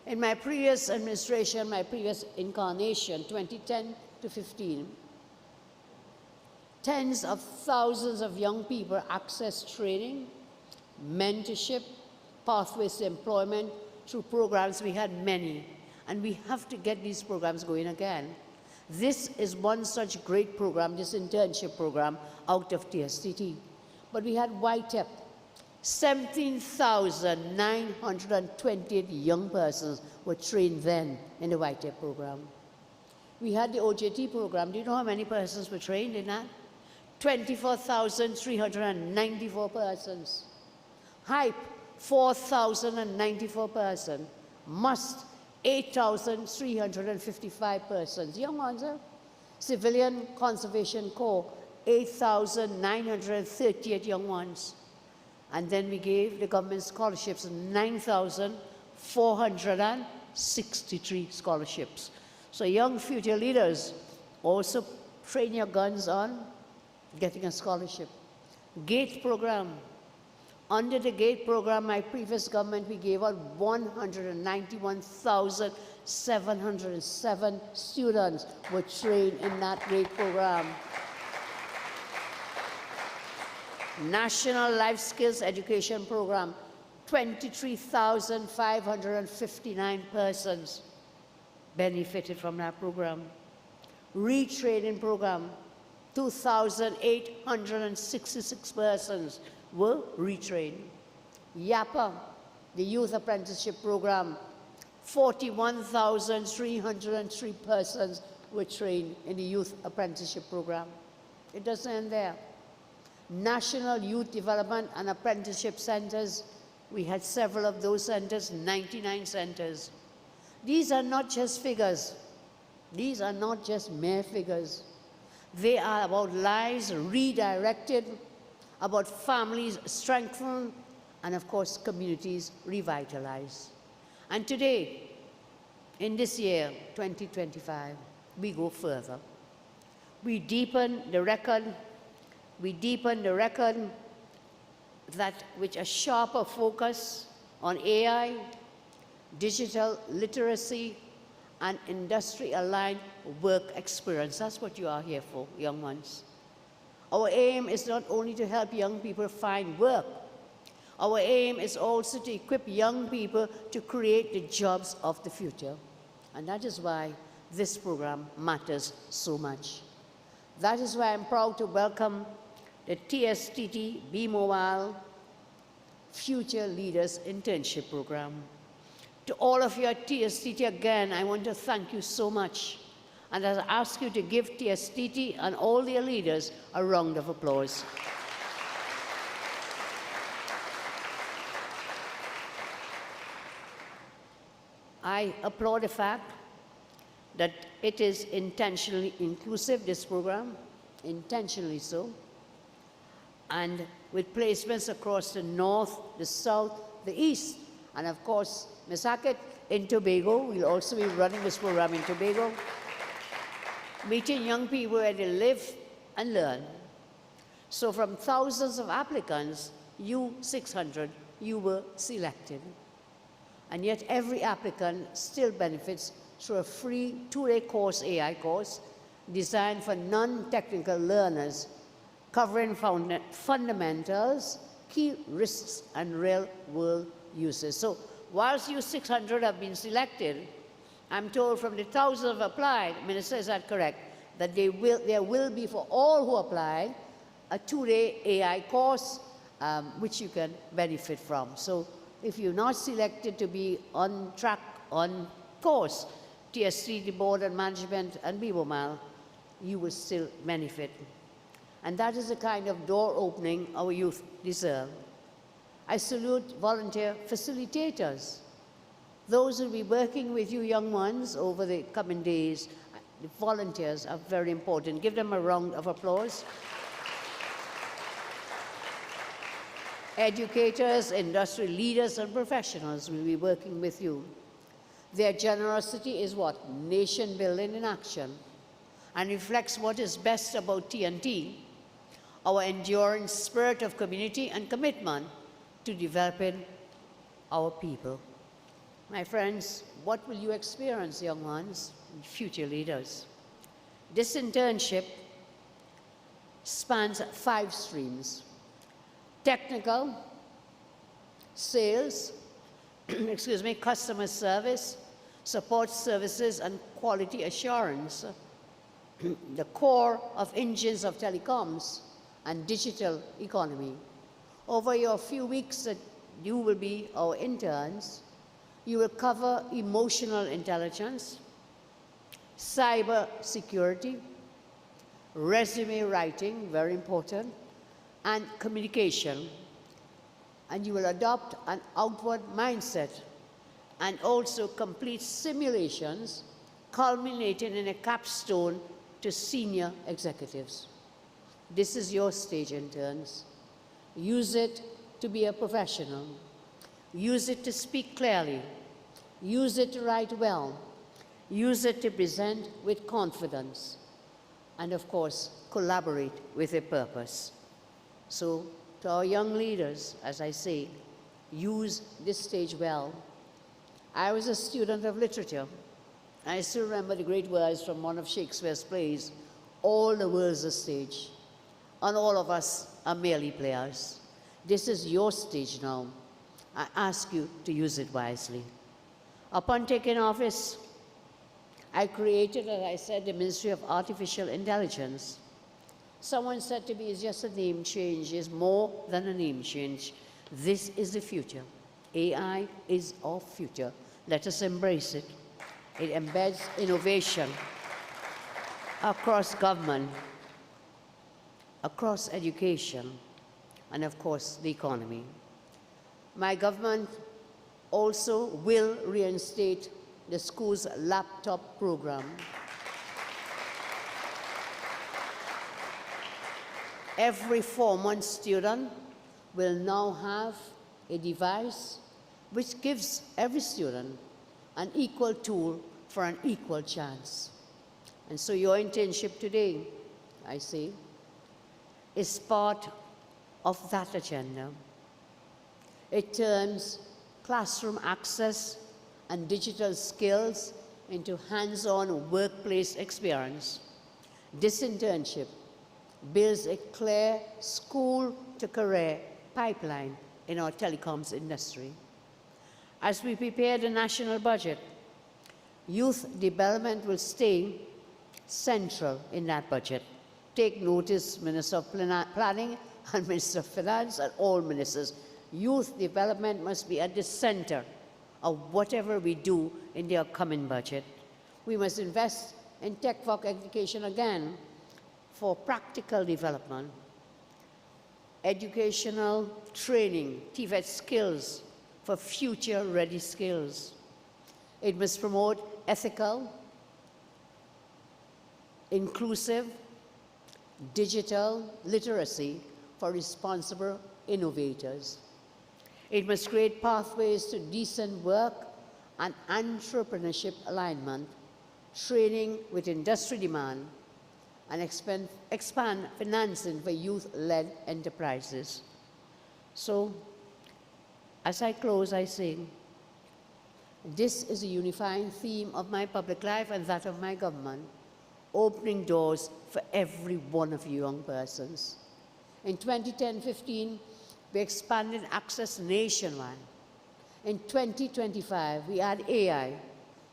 In my previous administration, my previous incarnation, 2010 to 15, tens of thousands of young people accessed training, mentorship, pathways to employment through programs. We had many, and we have to get these programs going again. This is one such great program, this internship program out of TSTT. But we had YTEP, 17,928 young persons were trained then in the YTEP program. We had the OJT program. Do you know how many persons were trained in that? 24,394 persons. HYPE, 4,094 persons. MUST, 8,355 persons. Young ones, huh? Civilian Conservation Corps, 8,938 young ones. And then we gave the government scholarships, 9,463 scholarships. So young future leaders, also train your guns on getting a scholarship. GATE program. Under the GATE program, my previous government, we gave out 191,000 707 students were trained in that great program. National Life Skills Education Program, 23,559 persons benefited from that program. Retraining program, 2,866 persons were retrained. YAPA, the Youth Apprenticeship Program, 41,303 persons were trained in the Youth Apprenticeship Program. It doesn't end there. National Youth Development and Apprenticeship Centers, we had several of those centers, 99 centers. These are not just figures. These are not just mere figures. They are about lives redirected, about families strengthened, and of course, communities revitalized. And today, in this year, 2025, we go further. We deepen the record. We deepen the record that with a sharper focus on AI, digital literacy, and industry-aligned work experience. That's what you are here for, young ones. Our aim is not only to help young people find work. Our aim is also to equip young people to create the jobs of the future. And that is why this program matters so much. That is why I'm proud to welcome the TSTT B-Mobile Future Leaders Internship Program. To all of you at TSTT, again, I want to thank you so much. And I ask you to give TSTT and all their leaders a round of applause. I applaud the fact that it is intentionally inclusive, this program, intentionally so, and with placements across the north, the south, the east, and of course, Ms. Hackett in Tobago. We'll also be running this program in Tobago, meeting young people where they live and learn. So from thousands of applicants, you 600, you were selected. And yet every applicant still benefits through a free 2-day course, AI course, designed for non-technical learners, covering fundamentals, key risks, and real-world uses. So whilst you 600 have been selected, I'm told from the thousands who have applied, Minister, is that correct, that there will be for all who apply a 2-day AI course which you can benefit from. So if you're not selected to be on track, on course, TSTT Board and Management and BMOMAL, you will still benefit. And that is the kind of door opening our youth deserve. I salute volunteer facilitators, those who will be working with you young ones over the coming days. The volunteers are very important. Give them a round of applause. Educators, industry leaders, and professionals will be working with you. Their generosity is what? Nation building in action, and reflects what is best about TNT, our enduring spirit of community and commitment to developing our people. My friends, what will you experience, young ones, future leaders? This internship spans 5 streams: technical, sales, customer service, support services, and quality assurance, the core of engines of telecoms and digital economy. Over your few weeks that you will be our interns, you will cover emotional intelligence, cyber security, resume writing, very important, and communication. And you will adopt an outward mindset and also complete simulations culminating in a capstone to senior executives. This is your stage, interns. Use it to be a professional. Use it to speak clearly. Use it to write well. Use it to present with confidence. And of course, collaborate with a purpose. So, to our young leaders, as I say, use this stage well. I was a student of literature, I still remember the great words from one of Shakespeare's plays, all the world's a stage, and all of us are merely players. This is your stage now. I ask you to use it wisely. Upon taking office, I created, as I said, the Ministry of Artificial Intelligence. Someone said to me, it's just a name change. It's more than a name change. This is the future. AI is our future. Let us embrace it. It embeds innovation across government, across education, and of course, the economy. My government also will reinstate the school's laptop program. Every 4-month student will now have a device which gives every student an equal tool for an equal chance. And so your internship today, I say, is part of that agenda. It turns classroom access and digital skills into hands-on workplace experience. This internship builds a clear school-to-career pipeline in our telecoms industry. As we prepare the national budget, youth development will stay central in that budget. Take notice, Minister of Planning and Minister of Finance and all ministers. Youth development must be at the center of whatever we do in the upcoming budget. We must invest in tech for education again for practical development, educational training, TVET skills for future-ready skills. It must promote ethical, inclusive, digital literacy for responsible innovators. It must create pathways to decent work and entrepreneurship alignment, training with industry demand, and expand financing for youth-led enterprises. So, as I close, I say, this is a unifying theme of my public life and that of my government, opening doors for every one of you young persons. In 2010-15, we expanded access nationwide. In 2025, we add AI,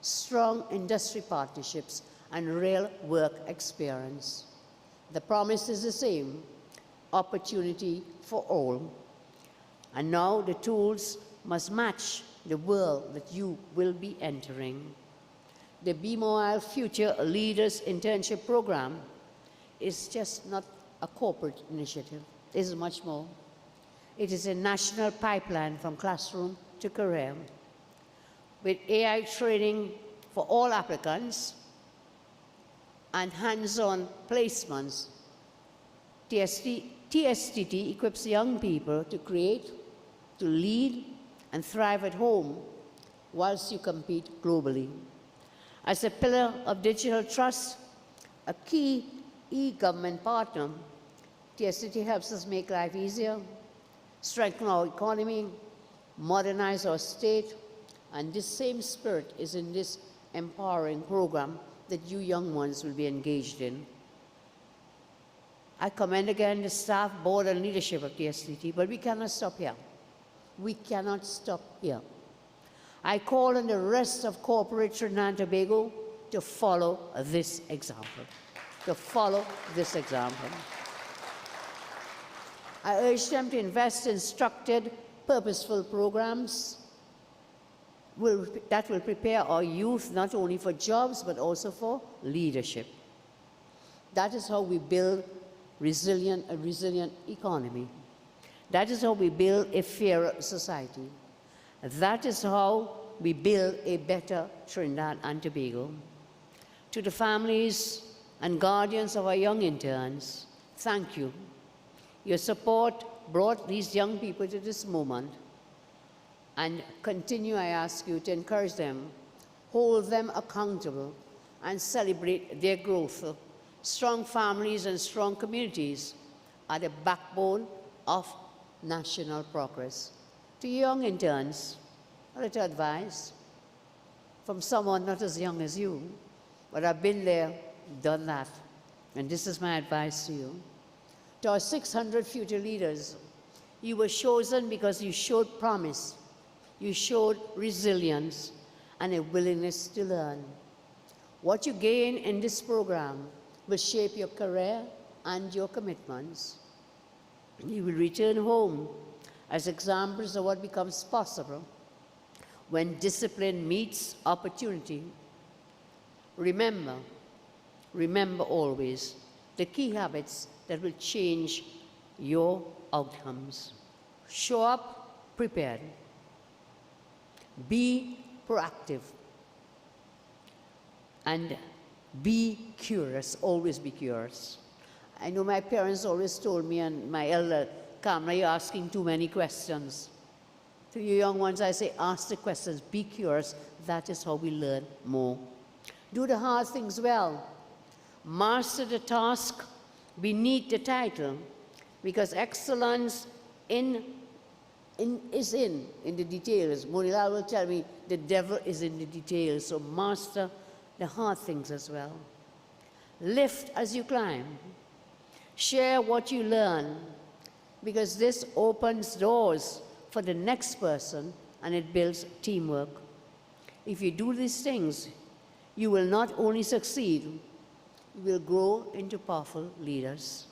strong industry partnerships, and real work experience. The promise is the same, opportunity for all. And now the tools must match the world that you will be entering. The Be Mobile Future Leaders Internship Program is just not a corporate initiative. It is much more. It is a national pipeline from classroom to career. With AI training for all applicants and hands-on placements, TSTT equips young people to create, to lead, and thrive at home whilst you compete globally. As a pillar of digital trust, a key e-government partner, TSTT helps us make life easier, strengthen our economy, modernize our state, and this same spirit is in this empowering program that you young ones will be engaged in. I commend again the staff, board, and leadership of TSTT, but we cannot stop here. We cannot stop here. I call on the rest of corporate Trinidad and Tobago to follow this example. To follow this example. I urge them to invest in structured, purposeful programs that will prepare our youth not only for jobs, but also for leadership. That is how we build a resilient economy. That is how we build a fairer society. That is how we build a better Trinidad and Tobago. To the families and guardians of our young interns, thank you. Your support brought these young people to this moment. And continue, I ask you, to encourage them, hold them accountable, and celebrate their growth. Strong families and strong communities are the backbone of national progress. To young interns, a little advice. from someone not as young as you, but I've been there, done that. And this is my advice to you. To our 600 future leaders, you were chosen because you showed promise, you showed resilience, and a willingness to learn. What you gain in this program will shape your career and your commitments. You will return home as examples of what becomes possible when discipline meets opportunity. Remember always the key habits that will change your outcomes. Show up prepared. Be proactive. And be curious, always be curious. I know my parents always told me, and my elder, Kamala, you're asking too many questions. To you young ones, I say, ask the questions, be curious. That is how we learn more. Do the hard things well. Master the task beneath the title, because excellence is in the details. Monilal will tell me the devil is in the details, so master the hard things as well. Lift as you climb. Share what you learn, because this opens doors for the next person and it builds teamwork. If you do these things, you will not only succeed, you will grow into powerful leaders.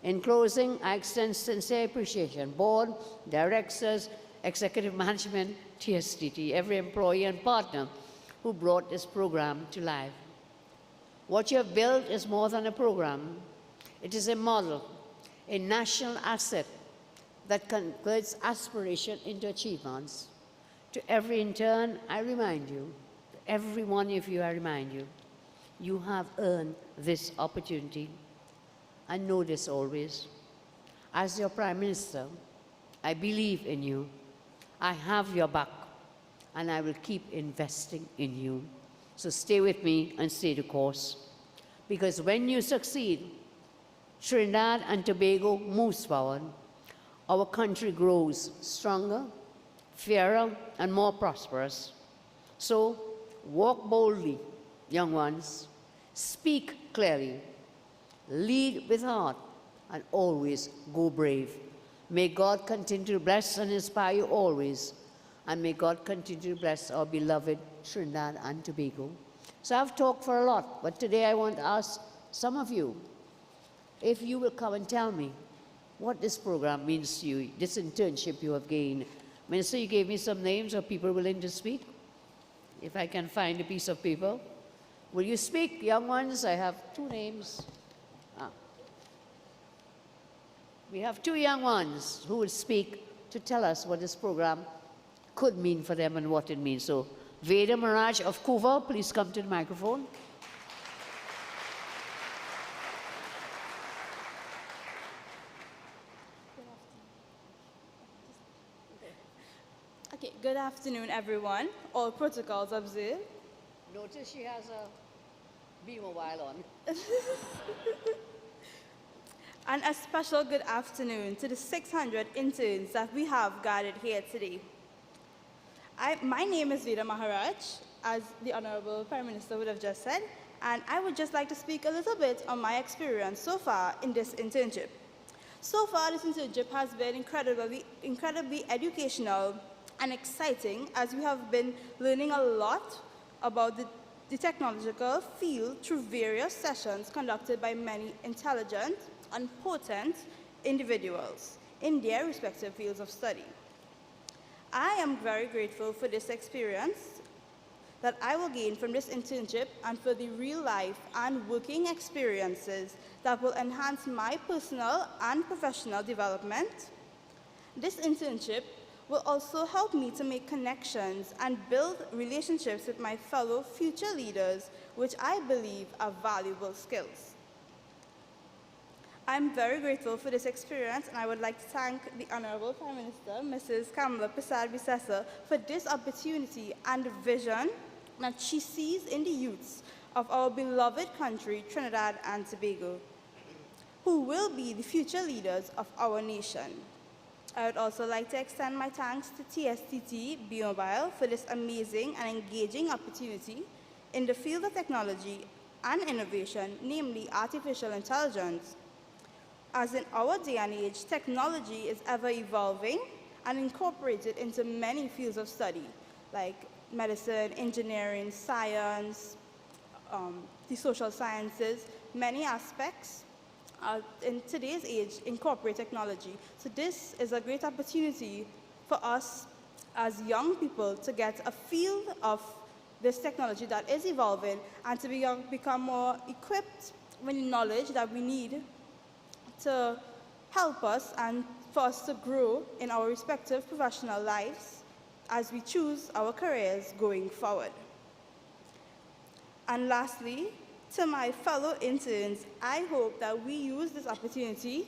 In closing, I extend sincere appreciation, board, directors, executive management, TSTT, every employee and partner who brought this program to life. What you have built is more than a program. It is a model, a national asset that converts aspiration into achievements. To every intern, I remind you, to every one of you, I remind you, you have earned this opportunity. I know this always. As your Prime Minister, I believe in you. I have your back, and I will keep investing in you. So stay with me and stay the course. Because when you succeed, Trinidad and Tobago moves forward. Our country grows stronger, fairer, and more prosperous. So walk boldly, young ones. Speak clearly. Lead with heart, and always go brave. May God continue to bless and inspire you always. And may God continue to bless our beloved Trinidad and Tobago. So I've talked for a lot, but today I want to ask some of you, if you will come and tell me what this program means to you, this internship you have gained. Minister, you gave me some names of people willing to speak. If I can find a piece of paper. Will you speak, young ones? I have two names. We have two young ones who will speak to tell us what this program could mean for them and what it means. So, Veda Maraj of Kuva, please come to the microphone. Okay, good afternoon, everyone. All protocols observed. Notice she has a B-Mobile on. And a special good afternoon to the 600 interns that we have gathered here today. My name is Veda Maharaj, as the Honorable Prime Minister would have just said, and I would just like to speak a little bit on my experience so far in this internship. So far, this internship has been incredibly educational and exciting, as we have been learning a lot about the technological field through various sessions conducted by many intelligent and potent individuals in their respective fields of study. I am very grateful for this experience that I will gain from this internship and for the real life and working experiences that will enhance my personal and professional development. This internship will also help me to make connections and build relationships with my fellow future leaders, which I believe are valuable skills. I'm very grateful for this experience, and I would like to thank the Honorable Prime Minister, Mrs. Kamala Persad-Bissessar, for this opportunity and the vision that she sees in the youths of our beloved country, Trinidad and Tobago, who will be the future leaders of our nation. I would also like to extend my thanks to TSTT B-Mobile for this amazing and engaging opportunity in the field of technology and innovation, namely artificial intelligence. As in our day and age, technology is ever evolving and incorporated into many fields of study, like medicine, engineering, science, the social sciences. Many aspects in today's age incorporate technology. So this is a great opportunity for us as young people to get a feel of this technology that is evolving and to become more equipped with the knowledge that we need to help us and for us to grow in our respective professional lives as we choose our careers going forward. And lastly, to my fellow interns, I hope that we use this opportunity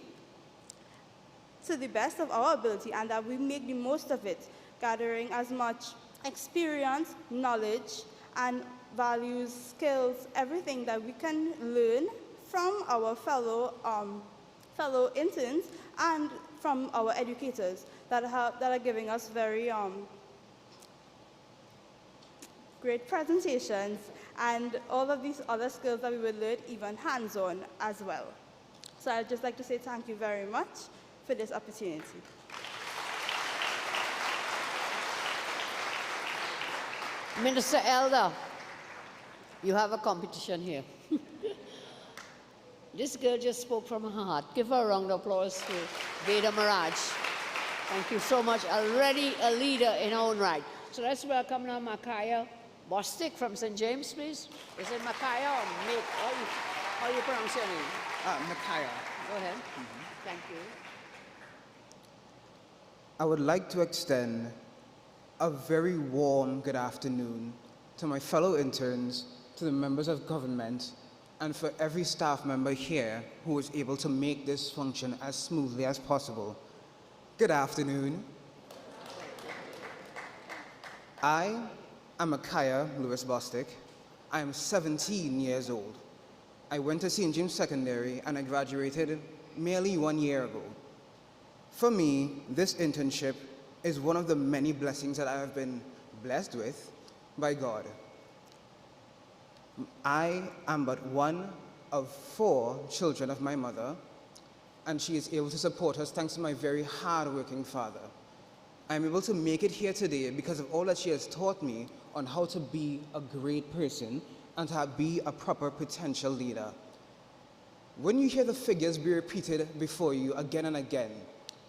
to the best of our ability and that we make the most of it, gathering as much experience, knowledge, and values, skills, everything that we can learn from our fellow interns and from our educators that are giving us very great presentations and all of these other skills that we will learn even hands-on as well. So I'd just like to say thank you very much for this opportunity. Minister Elder, you have a competition here. This girl just spoke from her heart. Give her a round of applause to Veda Maharaj. Thank you so much. Already a leader in her own right. So let's welcome now Makaya Bostic from St. James, please. Is it Makaya or Mick? How you pronounce your name? Makaya. Go ahead. Thank you. I would like to extend a very warm good afternoon to my fellow interns, to the members of government, and for every staff member here who was able to make this function as smoothly as possible. Good afternoon. I am Makaya Lewis Bostic. I am 17 years old. I went to St. James Secondary and I graduated merely 1 year ago. For me, this internship is one of the many blessings that I have been blessed with by God. I am but one of 4 children of my mother, and she is able to support us thanks to my very hard-working father. I am able to make it here today because of all that she has taught me on how to be a great person and to be a proper potential leader. When you hear the figures be repeated before you again and again,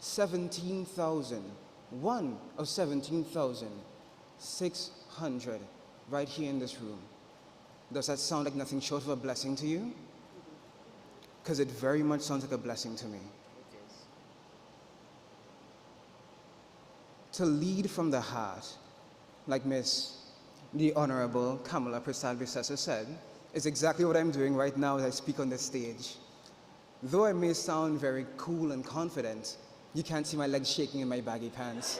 17,000, one of 17,600 right here in this room. Does that sound like nothing short of a blessing to you? Because it very much sounds like a blessing to me. To lead from the heart, like the Honorable Kamala Prasad Bisesa said, is exactly what I'm doing right now as I speak on this stage. Though I may sound very cool and confident, you can't see my legs shaking in my baggy pants.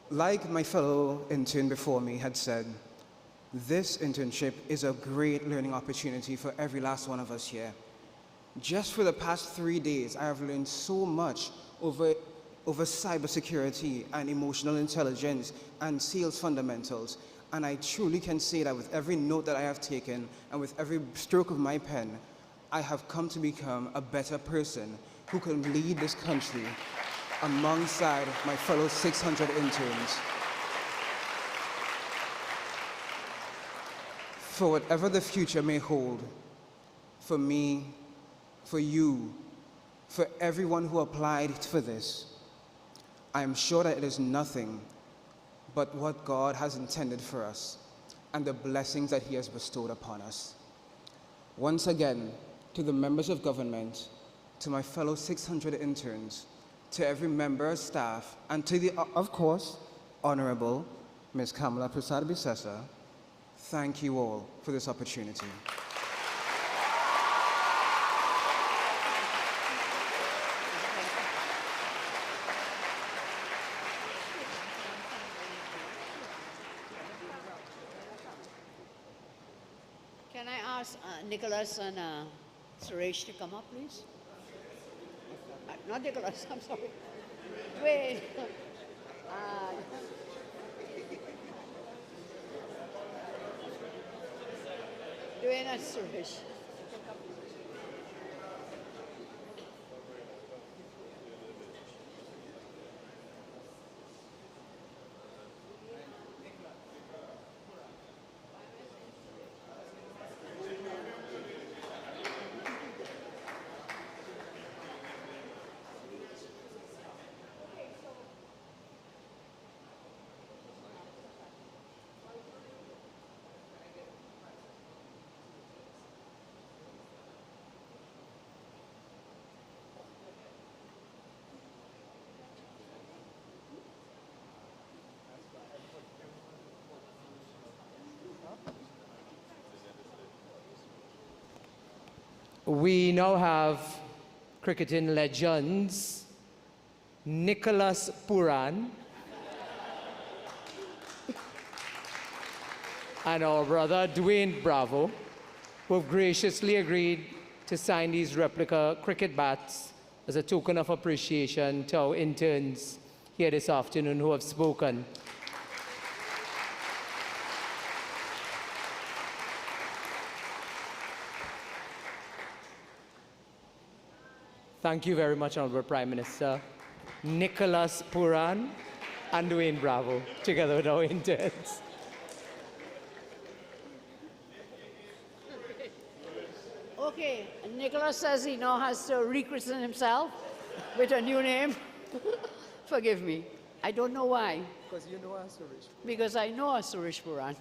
Like my fellow intern before me had said, this internship is a great learning opportunity for every last one of us here. Just for the past 3 days, I have learned so much over cybersecurity and emotional intelligence and sales fundamentals. And I truly can say that with every note that I have taken and with every stroke of my pen, I have come to become a better person who can lead this country alongside my fellow 600 interns. For whatever the future may hold, for me, for you, for everyone who applied for this, I am sure that it is nothing but what God has intended for us and the blessings that He has bestowed upon us. Once again, to the members of government, to my fellow 600 interns, to every member of staff, and to the, of course, Honorable Ms. Kamala Prasad Bisesa, thank you all for this opportunity. Can I ask Nicholas and Suresh to come up, please? Not Nicholas, I'm sorry. Dwayne. Dwayne and Suresh. We now have cricketing legends Nicholas Puran and our brother Dwayne Bravo, who have graciously agreed to sign these replica cricket bats as a token of appreciation to our interns here this afternoon who have spoken. Thank you very much, Honorable Prime Minister. Nicholas Puran and Dwayne Bravo, together with our interns. Okay, Nicholas says he now has to rechristen himself with a new name. Forgive me. I don't know why. Because you know us, Suresh. Because I know a Suresh Puran.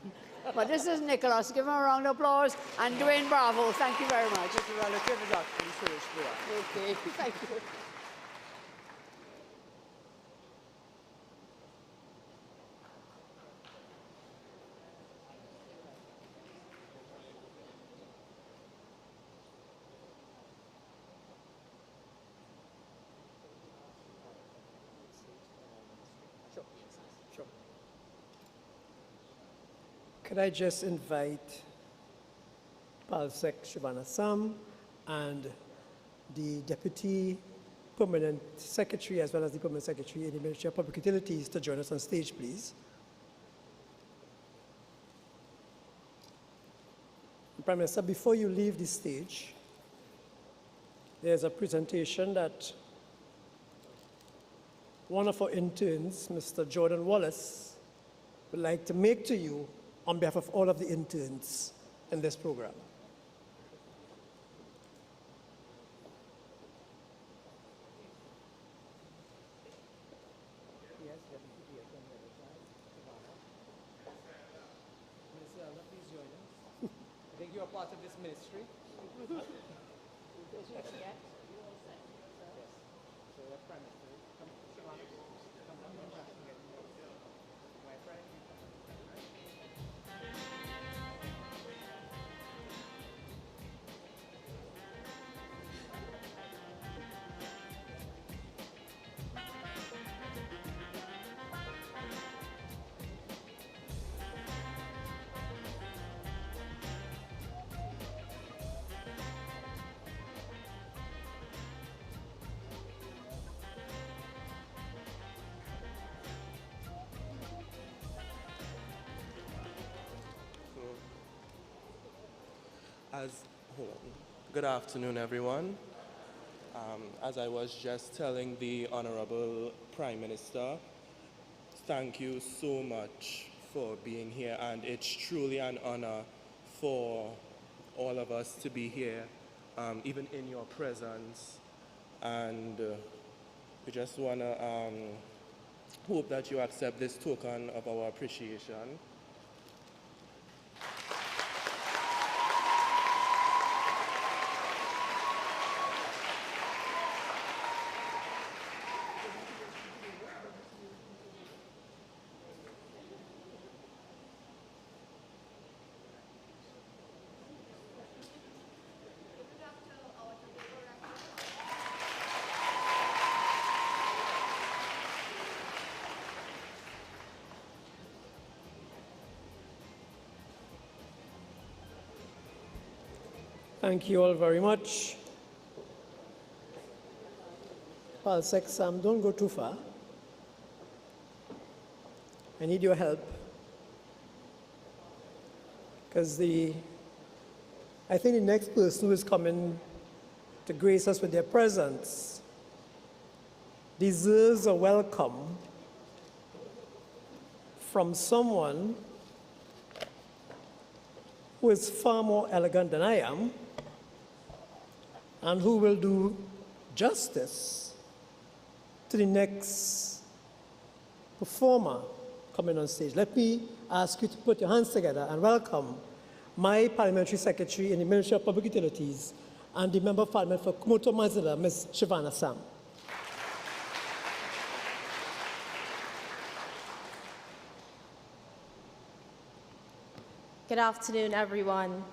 But this is Nicholas. Give him a round of applause. And Dwayne Bravo, thank you very much. It's a relative is actually Suresh Puran. Okay, thank you. Could I just invite Palsec Shivanasam and the Deputy Permanent Secretary as well as the Permanent Secretary in the Ministry of Public Utilities to join us on stage, please. Prime Minister, before you leave the stage, there's a presentation that one of our interns, Mr. Jordan Wallace, would like to make to you on behalf of all of the interns in this program. I think you are part of this ministry. Good afternoon, everyone. As I was just telling the Honorable Prime Minister, thank you so much for being here, and it's truly an honor for all of us to be here, even in your presence. And we just want to hope that you accept this token of our appreciation. Thank you all very much. Palsec, Sam, don't go too far. I need your help. Because I think the next person who is coming to grace us with their presence deserves a welcome from someone who is far more elegant than I am and who will do justice to the next performer coming on stage. Let me ask you to put your hands together and welcome my Parliamentary Secretary in the Ministry of Public Utilities and the Member of Parliament for Kumoto Mazda, Ms. Shivana Sam. Good afternoon, everyone.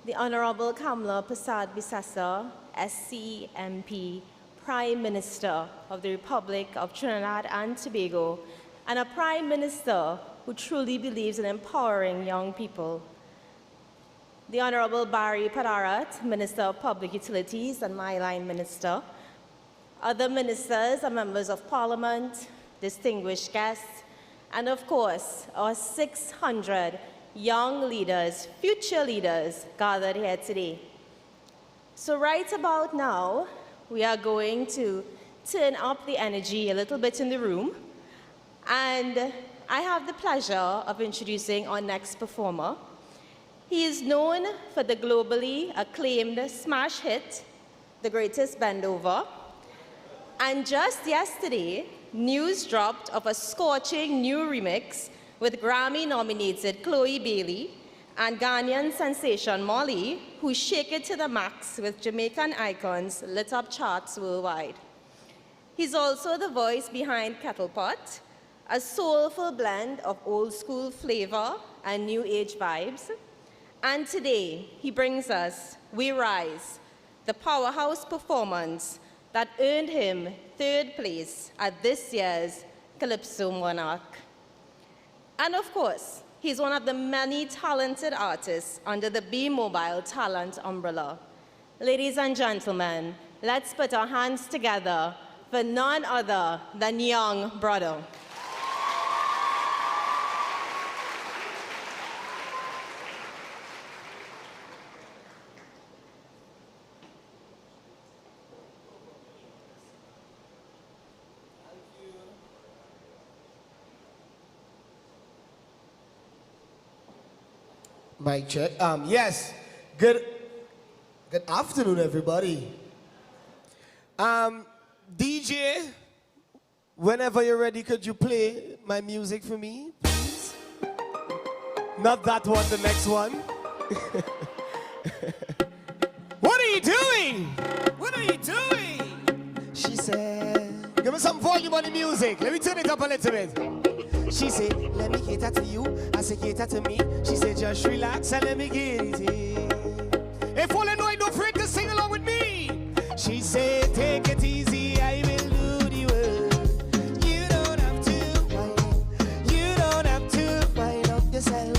The Honorable Kamala Persad-Bissessar, SCMP, Prime Minister of the Republic of Trinidad and Tobago, and a Prime Minister who truly believes in empowering young people. The Honorable Barry Padarat, Minister of Public Utilities and my line minister, other ministers and members of Parliament, distinguished guests, and of course, our 600 young leaders, future leaders gathered here today. So right about now, we are going to turn up the energy a little bit in the room, and I have the pleasure of introducing our next performer. He is known for the globally acclaimed smash hit, The Greatest Bend Over, and just yesterday, news dropped of a scorching new remix with Grammy-nominated Chloe Bailey and Ghanaian sensation Molly, who shake it to the max with Jamaican icons lit up charts worldwide. He's also the voice behind Kettle Pot, a soulful blend of old-school flavor and new age vibes. And today, he brings us We Rise, the powerhouse performance that earned him 3rd place at this year's Calypso Monarch. And of course, he's one of the many talented artists under the Be Mobile Talent umbrella. Ladies and gentlemen, let's put our hands together for none other than Young Brother. Mic check. Yes. Good afternoon, everybody. DJ, whenever you're ready, could you play my music for me, please? Not that one, the next one. What are you doing? What are you doing? She said, give me some volume on the music. Let me turn it up a little bit. She said, let me cater to you, I say cater to me. She said, just relax and let me get it in. If all I know, I don't afraid to sing along with me. She said, take it easy, I will do the work. You don't have to wind up, you don't have to wind up yourself.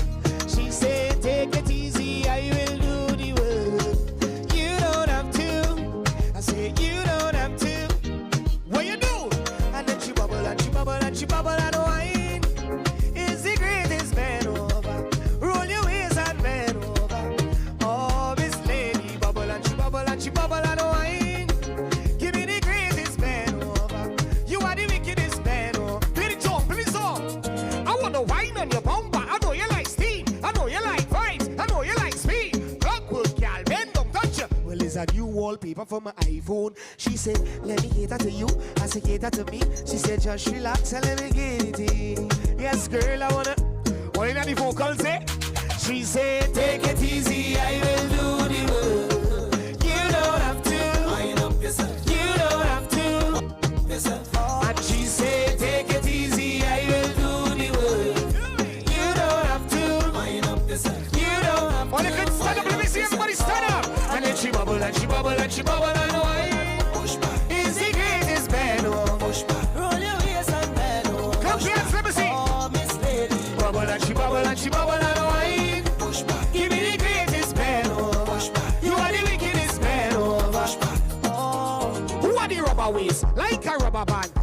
She said, take it easy, I will do the work. You don't have to, I said, you don't have to. What you do? And then she bubble and she bubble and she bubble and wine. She bubble and wine. Give me the greatest man over. You are the wickedest man over. Play the song, play the song. I want to wine on your bumper. I know you like steam. I know you like vibes. I know you like speed. Clockwork, girl, bend, don't touch you. Well, it's a new wallpaper for my iPhone. She said, let me cater to you. I said, cater to me. She said, just relax and let me get it in. Yes, girl, I wanna. What in the vocals, eh? She said, take it easy. I will do the work. You don't have to. And she said, take it easy, I will do the work. You don't have to. You don't have to. Well, if it's stand up, let me see everybody stand up. And then she bubble and she bubble and she bubble and wine. Push back. Is the greatest band. Push back. Roll your waist and bend. Come here, let me see. Oh, Miss Lady. Bubble and she bubble and she bubble and wine. Push back. Give me the greatest band. Push back. You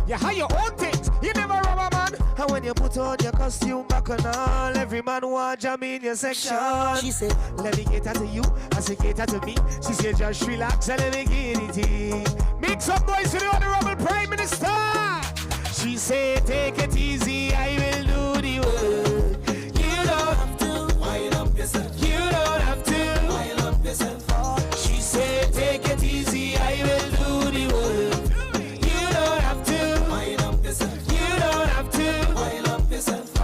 You have your own things. You never rob a man. And when you put on your costume back and all, every man want jam in your section. She said, let me cater to you, I say cater to me. She said, just relax and let me get it in. Make some noise for the Honorable Prime Minister. She said, take it easy, I will do the work. You don't have to wind up yourself. You don't have to wind up yourself. She said, take it easy, I will do the work. You don't have to wind up yourself. You don't have to wind up yourself.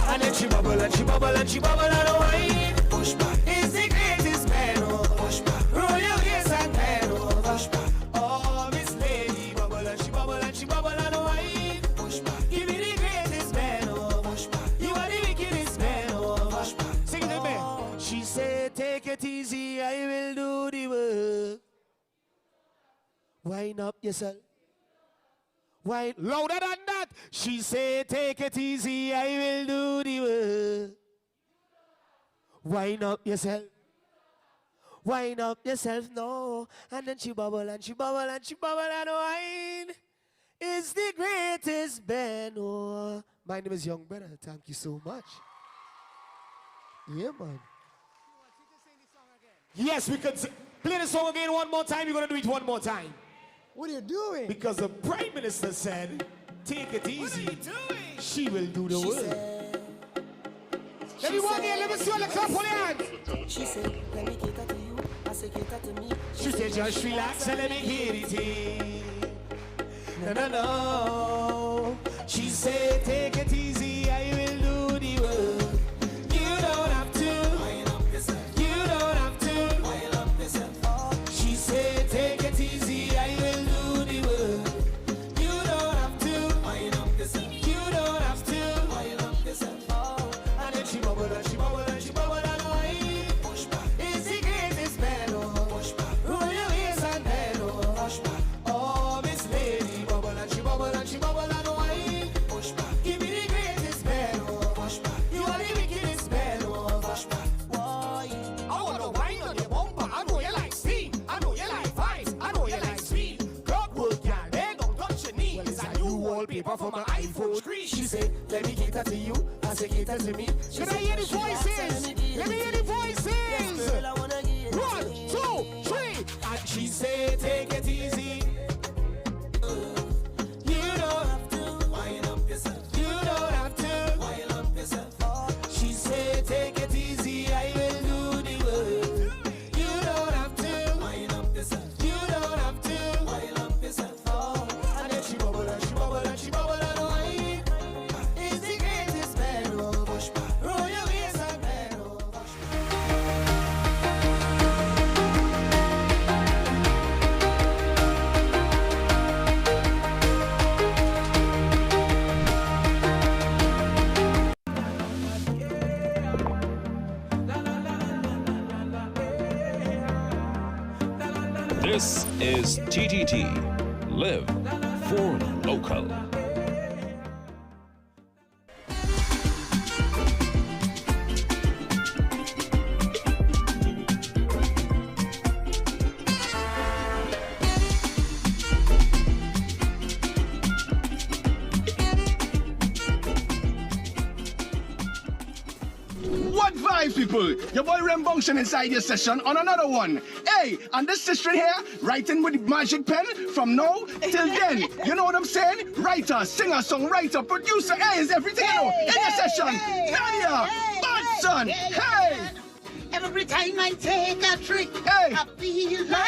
And then she bubble and she bubble and she bubble and wine. Push back is the greatest man. Push back. Roll your waist and bend over. Push back. Oh, Miss Lady, bubble and she bubble and she bubble and wine. Push back. Give me the greatest man. Push back. You are the wickedest man. Push back. Sing it to me. She said, take it easy, I will do the work. Wind up yourself. Wine louder than that. She said, take it easy, I will do the work. Wind up yourself. Wind up yourself, no. And then she bubble and she bubble and she bubble and wine. It's the greatest band. Oh. My name is Young Brother. Thank you so much. Yeah, man. Yes, we could play the song again one more time. You're going to do it one more time. What are you doing? Because the Prime Minister said, take it easy. What are you doing? She will do the work. Everyone here, let me see all the clap on your hands. She said, let me cater to you, I say cater to me. She said, just relax and let me get it in. No, no, no. She said, take it easy, I will do the work. You don't have to. You don't have to. She said, take it easy, I will do the work. You don't have to. You don't have to. And then she bubble and she bubble and she bubble and wine. Push back. It's the greatest man. Push back. Roll your waist and bend. Push back. Oh, Miss Lady, bubble and she bubble and she bubble and wine. Push back. Give me the greatest man. Push back. You are the wickedest man. Push back. Why? I wanna wine on your bumper. I know you like steam. I know you like vibes. I know you like speed. Club work, girl, they don't touch your knees. It's a new wallpaper for my iPhone screen. She said, let me cater to you. I say cater to me. Can I hear the voices? Let me hear the voices. 1, 2, 3. And she said, take it easy. You don't have to wind up yourself. You don't have to wind up yourself. She said, take it easy, I will do the work. You don't have to wind up yourself. You don't have to wind up yourself. And then she bubble and she bubble and she bubble and wine. It's the greatest man. Push back. Roll your waist and bend. This is TTT. Live for local. What vibes, people? Your boy Rembunction inside your session on another one. Hey, and this sister here, writing with the magic pen from now till then. You know what I'm saying? Writer, singer, songwriter, producer, hey, is everything you know in your session. Nadia, bad son, hey! Every time I take a trick, Hey. I feel like